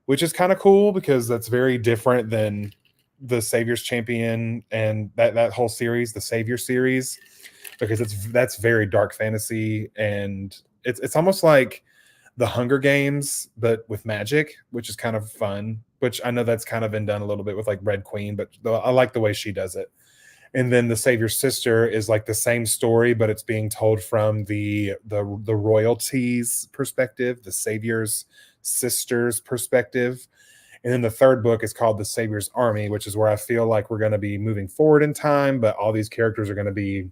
which is kind of cool because that's very different than the Savior's Champion and that whole series, the Savior series. because that's very dark fantasy, and it's almost like the Hunger Games, but with magic, which is kind of fun. Which I know that's kind of been done a little bit with like Red Queen, but I like the way she does it. And then the Savior's Sister is like the same story, but it's being told from the royalties perspective, the Savior's sister's perspective. And then the third book is called The Savior's Army, which is where I feel like we're going to be moving forward in time, but all these characters are going to be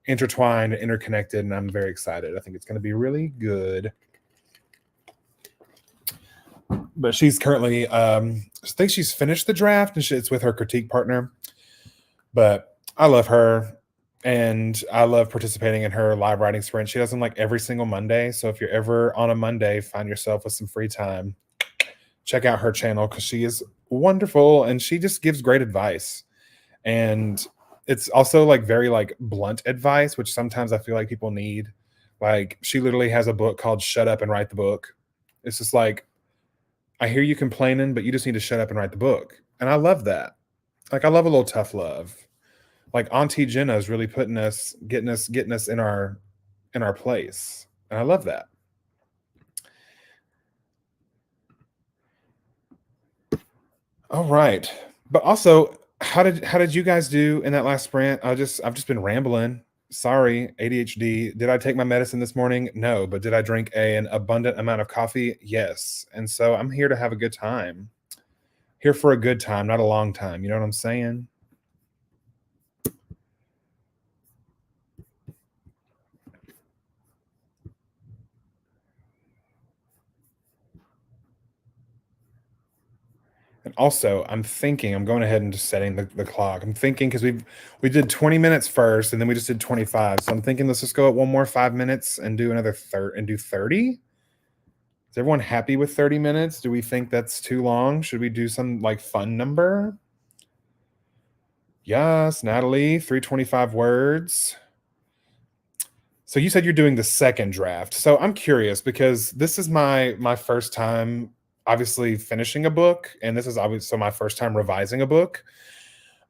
intertwined, interconnected, and I'm very excited. I think it's going to be really good. But she's currently, I think she's finished the draft, and it's with her critique partner. But I love her, and I love participating in her live writing sprint. She does them like every single Monday. So if you're ever on a Monday, find yourself with some free time, check out her channel because she is wonderful and she just gives great advice. And it's also like very like blunt advice, which sometimes I feel like people need. Like she literally has a book called Shut Up and Write the Book. It's just like, I hear you complaining, but you just need to shut up and write the book. And I love that. Like I love a little tough love. Like Auntie Jenna is really getting us in our place. And I love that. All right. But also, how did you guys do in that last sprint? I've just been rambling. Sorry, ADHD. Did I take my medicine this morning? No, but did I drink an abundant amount of coffee? Yes. And so I'm here to have a good time. Here for a good time, not a long time. You know what I'm saying? And also, I'm going ahead and just setting the clock. I'm thinking because we did 20 minutes first and then we just did 25. So I'm thinking let's just go at one more 5 minutes and do another third and do 30. Is everyone happy with 30 minutes? Do we think that's too long? Should we do some like fun number? Yes, Natalie, 325 words. So you said you're doing the second draft. So I'm curious because this is my first time obviously finishing a book, and this is obviously so my first time revising a book.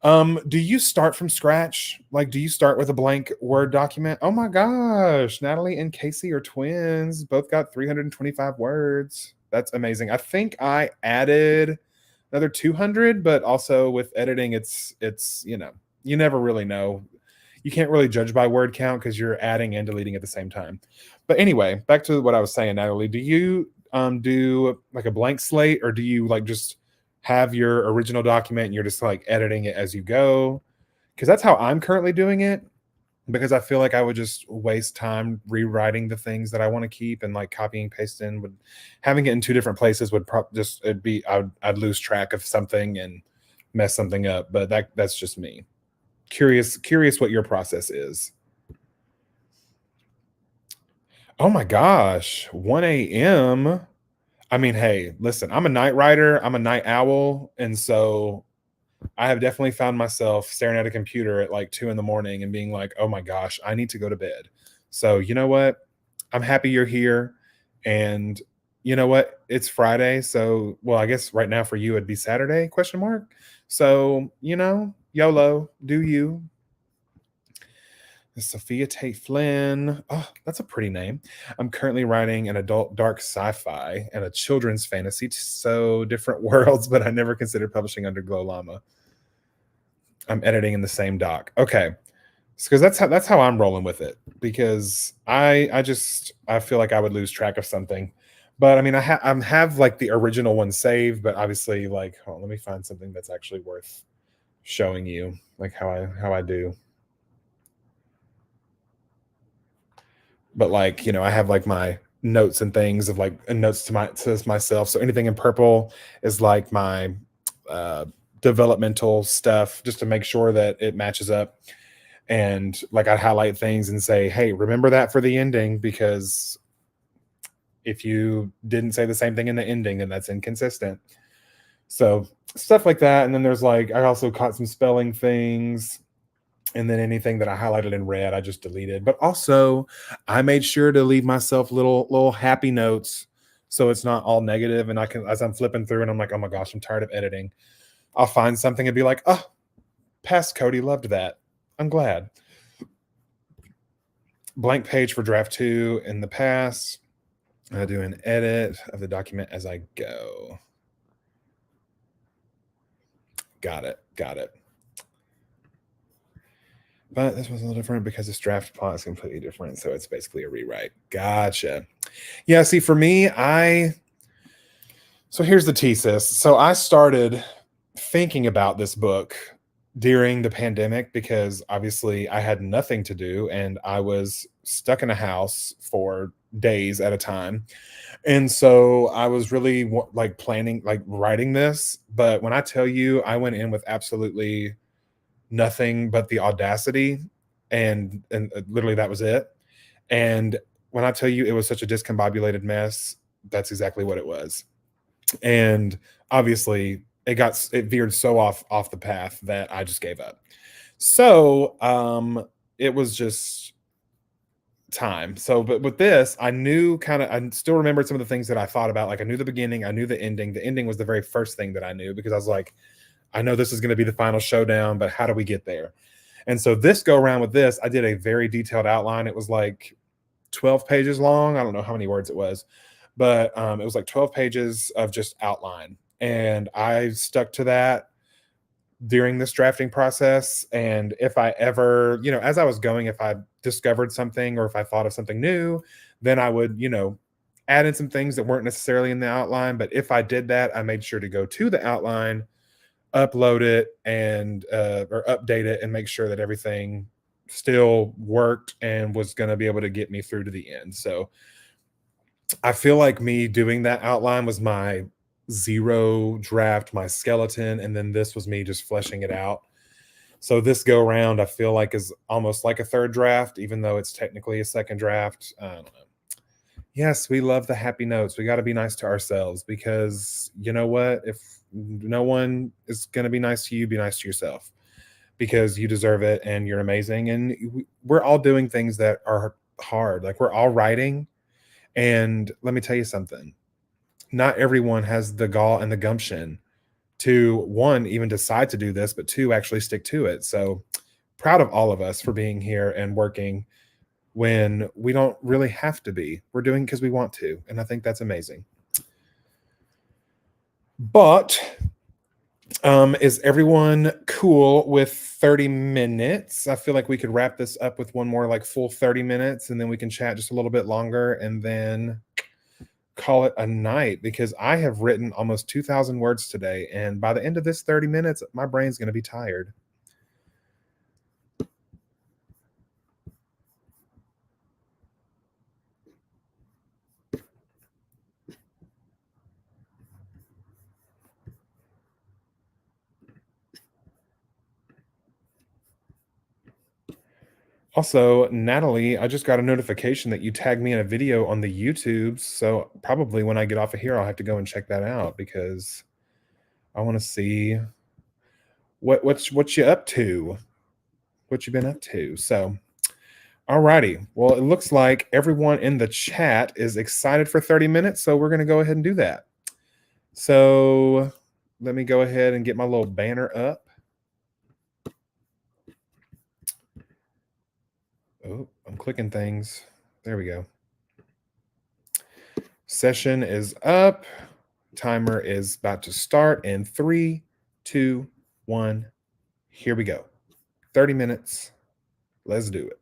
Do you start from scratch? Like, do you start with a blank Word document? Oh my gosh, Natalie and Casey are twins, both got 325 words. That's amazing. I think I added another 200, but also with editing, it's you never really know. You can't really judge by word count because you're adding and deleting at the same time. But anyway, back to what I was saying, Natalie. Do you do like a blank slate, or do you like just have your original document and you're just like editing it as you go? Because that's how I'm currently doing it. Because I feel like I would just waste time rewriting the things that I want to keep and like copying pasting. Would having it in two different places would I'd lose track of something and mess something up. But that's just me. Curious what your process is. Oh my gosh, 1 a.m. I mean, hey, listen, I'm a night rider, I'm a night owl, and so I have definitely found myself staring at a computer at like 2 in the morning and being like, oh my gosh, I need to go to bed. So you know what? I'm happy you're here. And you know what? It's Friday. So well, I guess right now for you it'd be Saturday, question mark. So, YOLO, do you. Sophia Tate Flynn. Oh, that's a pretty name. I'm currently writing an adult dark sci-fi and a children's fantasy. So different worlds, but I never considered publishing under Glow Llama. I'm editing in the same doc. Okay. Because that's how I'm rolling with it. Because I feel like I would lose track of something. But I mean, I have like the original one saved, but obviously, like, hold on, let me find something that's actually worth showing you, like how I do. But like, I have like my notes and things of like notes to myself. So anything in purple is like my developmental stuff, just to make sure that it matches up. And like I highlight things and say, hey, remember that for the ending, because if you didn't say the same thing in the ending, then that's inconsistent. So stuff like that. And then there's like, I also caught some spelling things. And then anything that I highlighted in red, I just deleted. But also, I made sure to leave myself little happy notes, so it's not all negative. And I can, as I'm flipping through, and I'm like, oh my gosh, I'm tired of editing. I'll find something and be like, oh, past Cody loved that. I'm glad. blank page for draft two in the past. I do an edit of the document as I go. Got it. Got it. But this was a little different because this draft font is completely different. So it's basically a rewrite. Gotcha. Yeah. See, for me, so here's the thesis. So I started thinking about this book during the pandemic because obviously I had nothing to do and I was stuck in a house for days at a time. And so I was really like planning, like writing this. But when I tell you, I went in with absolutely nothing but the audacity, and literally that was it. And when I tell you it was such a discombobulated mess, that's exactly what it was. And obviously it veered so off the path that I just gave up. So it was just time. So but with this, I knew kind of I still remembered some of the things that I thought about. Like I knew the beginning, I knew the ending. The ending was the very first thing that I knew because I was like, I know this is going to be the final showdown, but how do we get there? And so this go around with this, I did a very detailed outline. It was like 12 pages long. I don't know how many words it was, but it was like 12 pages of just outline. And I stuck to that during this drafting process. And if I ever, as I was going, if I discovered something or if I thought of something new, then I would, add in some things that weren't necessarily in the outline. But if I did that, I made sure to go to the outline, upload it, and or update it and make sure that everything still worked and was going to be able to get me through to the end. So I feel like me doing that outline was my zero draft, my skeleton, and then this was me just fleshing it out. So this go round, I feel like is almost like a third draft, even though it's technically a second draft. I don't know. Yes, we love the happy notes. We got to be nice to ourselves because you know what? If no one is going to be nice to you, be nice to yourself because you deserve it and you're amazing. And we're all doing things that are hard. Like we're all writing. And let me tell you something, not everyone has the gall and the gumption to one, even decide to do this, but two, actually stick to it. So proud of all of us for being here and working when we don't really have to be. We're doing because we want to. And I think that's amazing. But is everyone cool with 30 minutes? I feel like we could wrap this up with one more like full 30 minutes and then we can chat just a little bit longer and then call it a night because I have written almost 2,000 words today. And by the end of this 30 minutes, my brain's going to be tired. Also, Natalie, I just got a notification that you tagged me in a video on the YouTube. So probably when I get off of here, I'll have to go and check that out because I want to see what you up to, what you been up to. So, alrighty. Well, it looks like everyone in the chat is excited for 30 minutes. So we're gonna go ahead and do that. So let me go ahead and get my little banner up. Oh, I'm clicking things. There we go. Session is up. Timer is about to start in 3, 2, 1. Here we go. 30 minutes. Let's do it.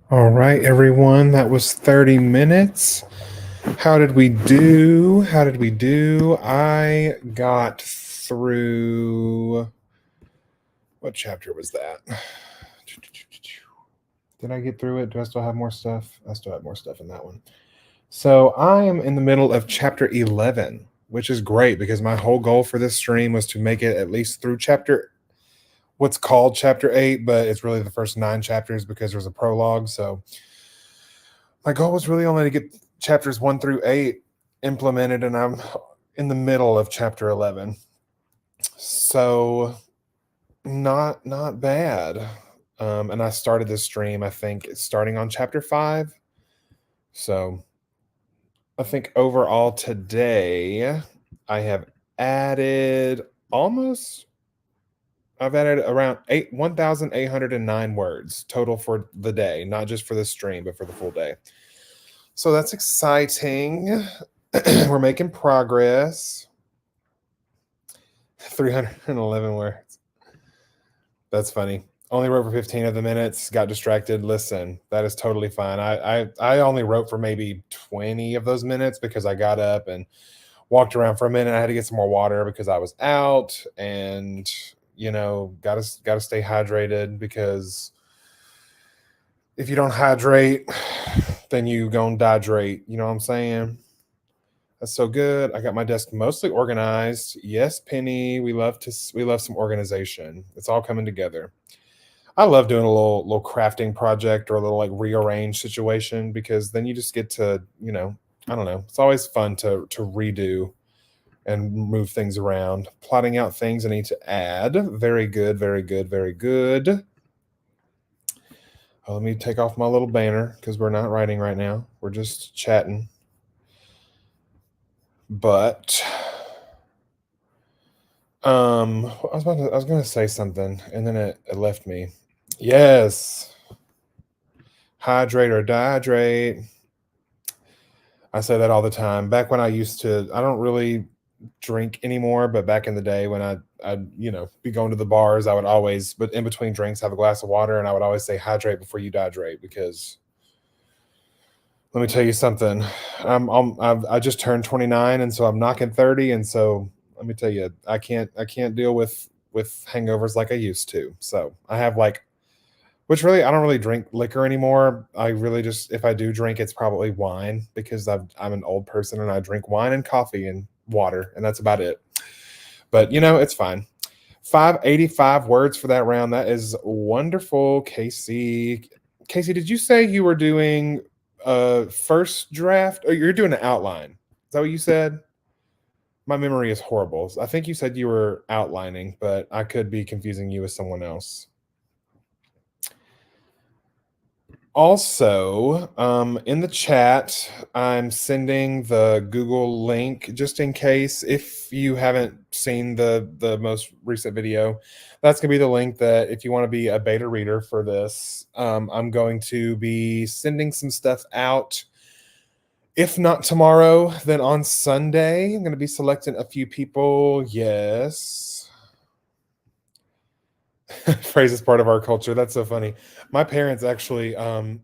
All right, everyone, that was 30 minutes. How did we do? How did we do? I got through. What chapter was that? Did I get through it? Do I still have more stuff? I still have more stuff in that one. So I am in the middle of chapter 11, which is great because my whole goal for this stream was to make it at least through what's called chapter 8, but it's really the first 9 chapters because there's a prologue. So my goal was really only to get chapters 1 through 8 implemented, and I'm in the middle of chapter 11. So not bad. And I started this stream, I think, starting on chapter 5. So I think overall today I have added almost I've added around 1,809 words total for the day, not just for the stream, but for the full day. So that's exciting. We're making progress. 311 words. That's funny. Only wrote for 15 of the minutes, got distracted. Listen, that is totally fine. I only wrote for maybe 20 of those minutes because I got up and walked around for a minute. I had to get some more water because I was out, and gotta stay hydrated, because if you don't hydrate, then you gonna dehydrate. You know what I'm saying? That's so good. I got my desk mostly organized. Yes, Penny, we love some organization. It's all coming together. I love doing a little crafting project or a little like rearrange situation, because then you just get to, I don't know. It's always fun to redo and move things around. Plotting out things I need to add. Very good, very good, very good. Let me take off my little banner because we're not writing right now. We're just chatting. But I was going to say something and then it left me. Yes. Hydrate or dehydrate. I say that all the time. Back when I don't really drink anymore, but back in the day when I'd be going to the bars, I would always, but in between drinks, have a glass of water, and I would always say hydrate before you dehydrate, because let me tell you something. I just turned 29, and so I'm knocking 30, and so let me tell you, I can't deal with hangovers like I used to. So I have which really, I don't really drink liquor anymore. I really just, if I do drink, it's probably wine, because I'm an old person and I drink wine and coffee and water, and that's about it. But it's fine. 585 words for that round. That is wonderful, Casey. Casey, did you say you were doing a first draft, or you're doing an outline? Is that what you said? My memory is horrible. I think you said you were outlining, but I could be confusing you with someone else. Also, in the chat, I'm sending the Google link just in case, if you haven't seen the most recent video. That's going to be the link that if you want to be a beta reader for this, I'm going to be sending some stuff out. If not tomorrow, then on Sunday. I'm going to be selecting a few people. Yes. Phrase is part of our culture. That's so funny. My parents actually,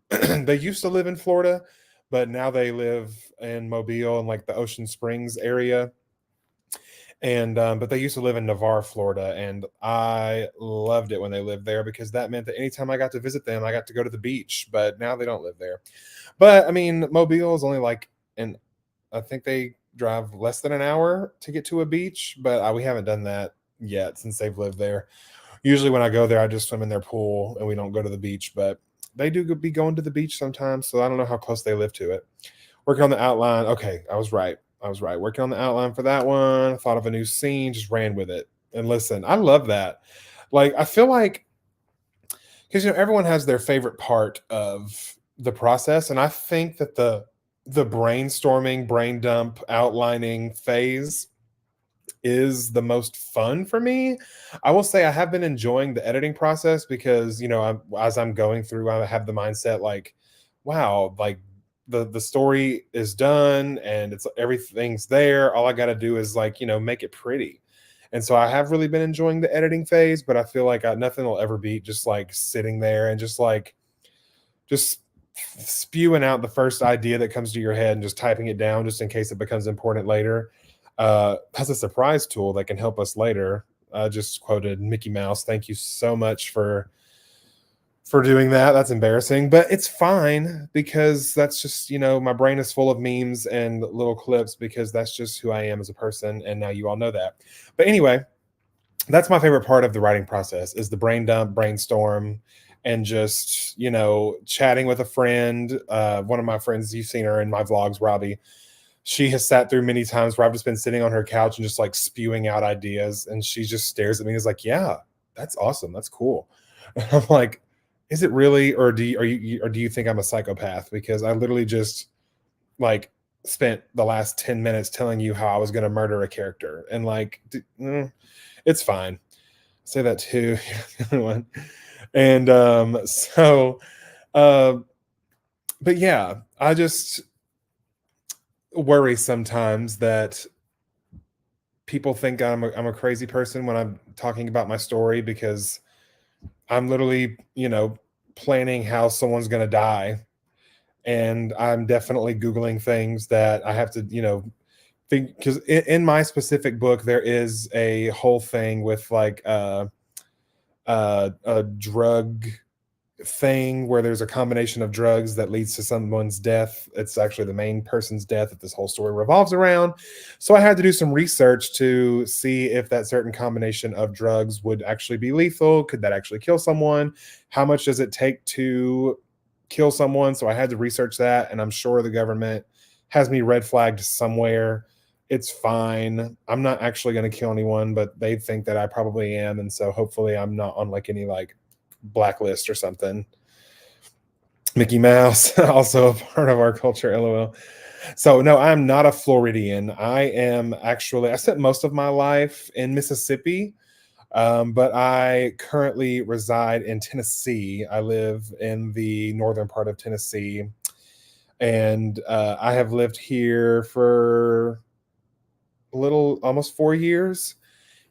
they used to live in Florida, but now they live in Mobile and like the Ocean Springs area. And but they used to live in Navarre, Florida, and I loved it when they lived there, because that meant that anytime I got to visit them, I got to go to the beach. But now they don't live there. But I mean, Mobile is only and I think they drive less than an hour to get to a beach, but we haven't done that yet since they've lived there. Usually when I go there, I just swim in their pool and we don't go to the beach, but they do be going to the beach sometimes. So I don't know how close they live to it. Working on the outline. Okay, I was right. Working on the outline for that one. Thought of a new scene, just ran with it. And listen, I love that. Like, I feel like, because everyone has their favorite part of the process, and I think that the brainstorming, brain dump, outlining phase is the most fun for me. I will say I have been enjoying the editing process, because as I'm going through, I have the mindset like, wow, like the story is done and everything's there. All I got to do is make it pretty. And so I have really been enjoying the editing phase, but I feel like nothing will ever beat just like sitting there and just spewing out the first idea that comes to your head and just typing it down just in case it becomes important later. Has a surprise tool that can help us later. I just quoted Mickey Mouse. Thank you so much for doing that. That's embarrassing, but it's fine because that's just, my brain is full of memes and little clips because that's just who I am as a person. And now you all know that. But anyway, that's my favorite part of the writing process is the brain dump, brainstorm, and just, chatting with a friend. One of my friends, you've seen her in my vlogs, Robbie. She has sat through many times where I've just been sitting on her couch and just like spewing out ideas. And she just stares at me and is like, yeah, that's awesome. That's cool. And I'm like, is it really? Or do you think I'm a psychopath? Because I literally just like spent the last 10 minutes telling you how I was going to murder a character. And like, it's fine. Say that too. One. And uh, but yeah, I just worry sometimes that people think I'm a crazy person when I'm talking about my story because I'm literally, planning how someone's going to die. And I'm definitely Googling things that I have to, think because in my specific book, there is a whole thing with like a drug thing where there's a combination of drugs that leads to someone's death. It's actually the main person's death that this whole story revolves around. So I had to do some research to see if that certain combination of drugs would actually be lethal. Could that actually kill someone? How much does it take to kill someone? So I had to research that, and I'm sure the government has me red flagged somewhere. It's fine. I'm not actually going to kill anyone, but they think that I probably am, and so hopefully I'm not on like any like blacklist or something. Mickey Mouse, also a part of our culture, lol. So no, I'm not a Floridian. I spent most of my life in Mississippi, but I currently reside in Tennessee. I live in the northern part of Tennessee, and I have lived here for a little almost 4 years.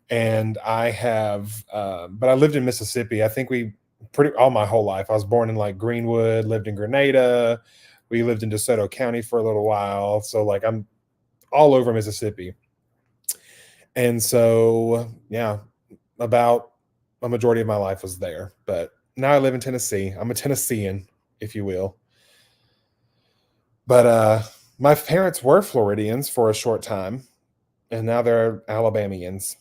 And I have, but I lived in Mississippi. I think we pretty all my whole life. I was born in like Greenwood, lived in Grenada. We lived in DeSoto County for a little while. So like I'm all over Mississippi. And so, yeah, about a majority of my life was there. But now I live in Tennessee. I'm a Tennessean, if you will. But my parents were Floridians for a short time, and now they're Alabamians.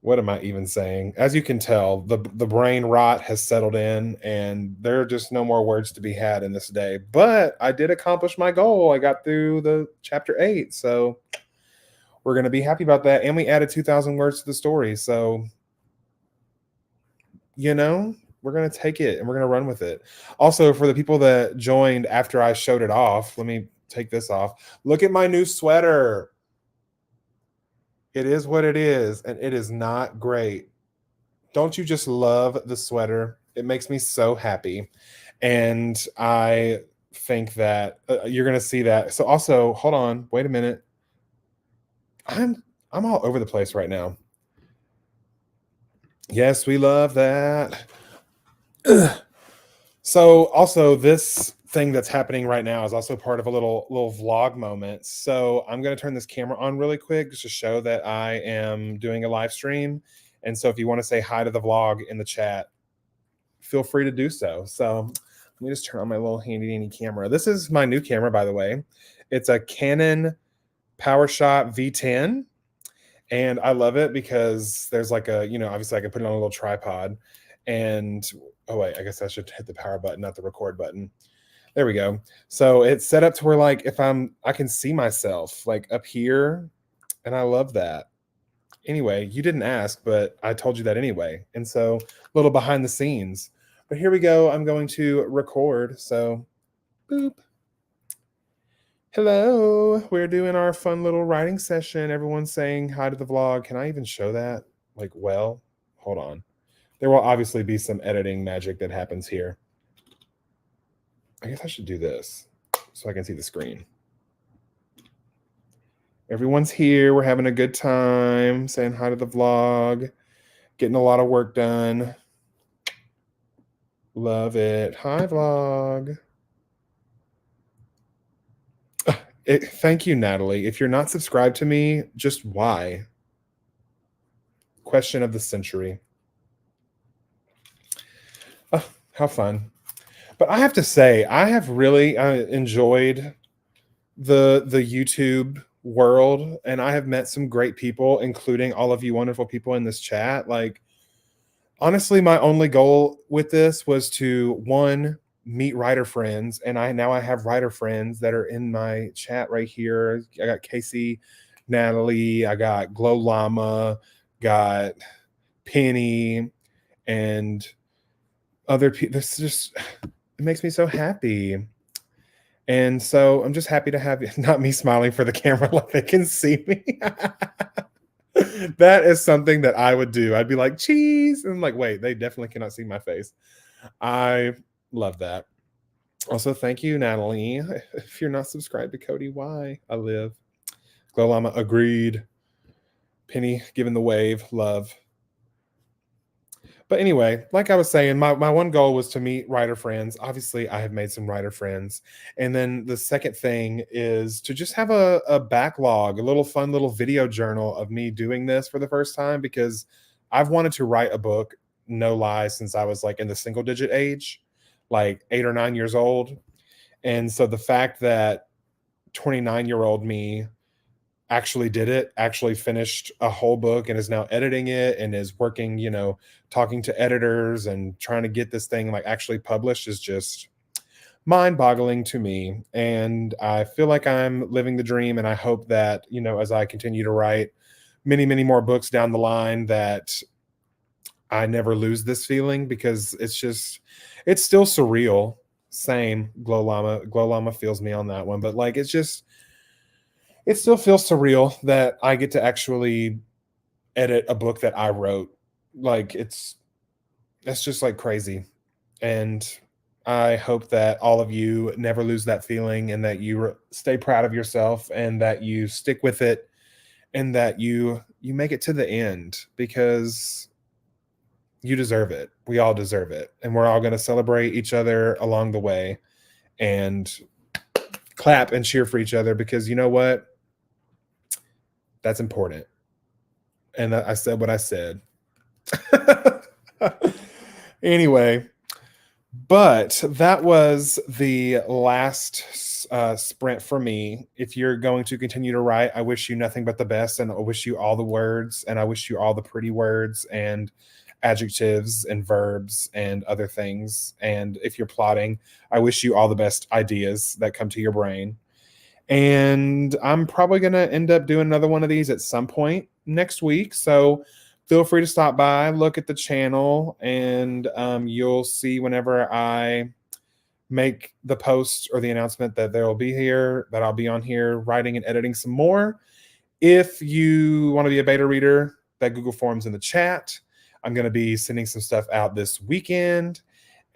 What am I even saying? As you can tell, the brain rot has settled in, and there are just no more words to be had in this day. But I did accomplish my goal. I got through the chapter 8, so we're gonna be happy about that. And we added 2,000 words to the story, so we're gonna take it and we're gonna run with it. Also, for the people that joined after I showed it off, let me take this off. Look at my new sweater. It is what it is, and it is not great. Don't you just love the sweater? It makes me so happy. And I think that you're going to see that. So also, hold on, wait a minute. I'm all over the place right now. Yes, we love that. So also this thing that's happening right now is also part of a little vlog moment. So I'm going to turn this camera on really quick just to show that I am doing a live stream. And so if you want to say hi to the vlog in the chat, feel free to do so. So let me just turn on my little handy dandy camera. This is my new camera, by the way. It's a Canon PowerShot V10. And I love it because there's like obviously I can put it on a little tripod. And oh wait, I guess I should hit the power button, not the record button. There we go. So it's set up to where like if I can see myself like up here, and I love that. Anyway, you didn't ask, but I told you that anyway. And so a little behind the scenes. But here we go. I'm going to record. So boop. Hello. We're doing our fun little writing session. Everyone's saying hi to the vlog. Can I even show that? Like, well, hold on. There will obviously be some editing magic that happens here. I guess I should do this so I can see the screen. Everyone's here. We're having a good time, saying hi to the vlog, getting a lot of work done. Love it. Hi, vlog. Thank you, Natalie. If you're not subscribed to me, just why? Question of the century. Oh, how fun. But I have to say, I have really enjoyed the YouTube world, and I have met some great people, including all of you wonderful people in this chat. Like, honestly, my only goal with this was to one, meet writer friends, and I have writer friends that are in my chat right here. I got Casey, Natalie, I got Glow Llama, got Penny, and other people. This just it makes me so happy. And so I'm just happy to have you. Not me smiling for the camera like they can see me. That is something that I would do. I'd be like, cheese. And I'm like, wait, they definitely cannot see my face. I love that. Also, thank you, Natalie. If you're not subscribed to Cody, why? I live. Glow Llama agreed. Penny giving the wave. Love. But anyway, like I was saying, my one goal was to meet writer friends. Obviously, I have made some writer friends. And then the second thing is to just have a backlog, a little fun little video journal of me doing this for the first time because I've wanted to write a book, no lie, since I was like in the single digit age, like 8 or 9 years old. And so the fact that 29-year-old me actually did it, actually finished a whole book and is now editing it and is working, talking to editors and trying to get this thing like actually published is just mind-boggling to me. And I feel like I'm living the dream, and I hope that, as I continue to write many, many more books down the line, that I never lose this feeling because it's still surreal. Same, Glow Llama. Glow Llama feels me on that one, but like it still feels surreal that I get to actually edit a book that I wrote. Like that's just like crazy. And I hope that all of you never lose that feeling, and that you stay proud of yourself, and that you stick with it, and that you make it to the end, because you deserve it. We all deserve it. And we're all going to celebrate each other along the way and clap and cheer for each other, because you know what? That's important. And I said what I said. Anyway, but that was the last sprint for me. If you're going to continue to write, I wish you nothing but the best, and I wish you all the words, and I wish you all the pretty words and adjectives and verbs and other things. And if you're plotting, I wish you all the best ideas that come to your brain. And I'm probably going to end up doing another one of these at some point next week. So feel free to stop by, look at the channel, and you'll see whenever I make the post or the announcement that there will be here, that I'll be on here writing and editing some more. If you want to be a beta reader, that Google Form's in the chat. I'm going to be sending some stuff out this weekend.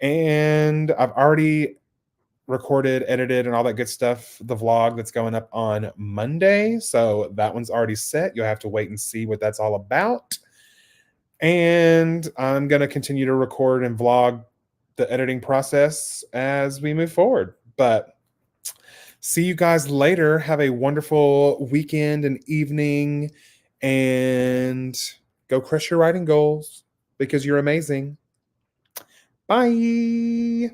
And I've already recorded, edited, and all that good stuff, the vlog that's going up on Monday. So that one's already set. You'll have to wait and see what that's all about. And I'm going to continue to record and vlog the editing process as we move forward. But see you guys later. Have a wonderful weekend and evening, and go crush your writing goals, because you're amazing. Bye.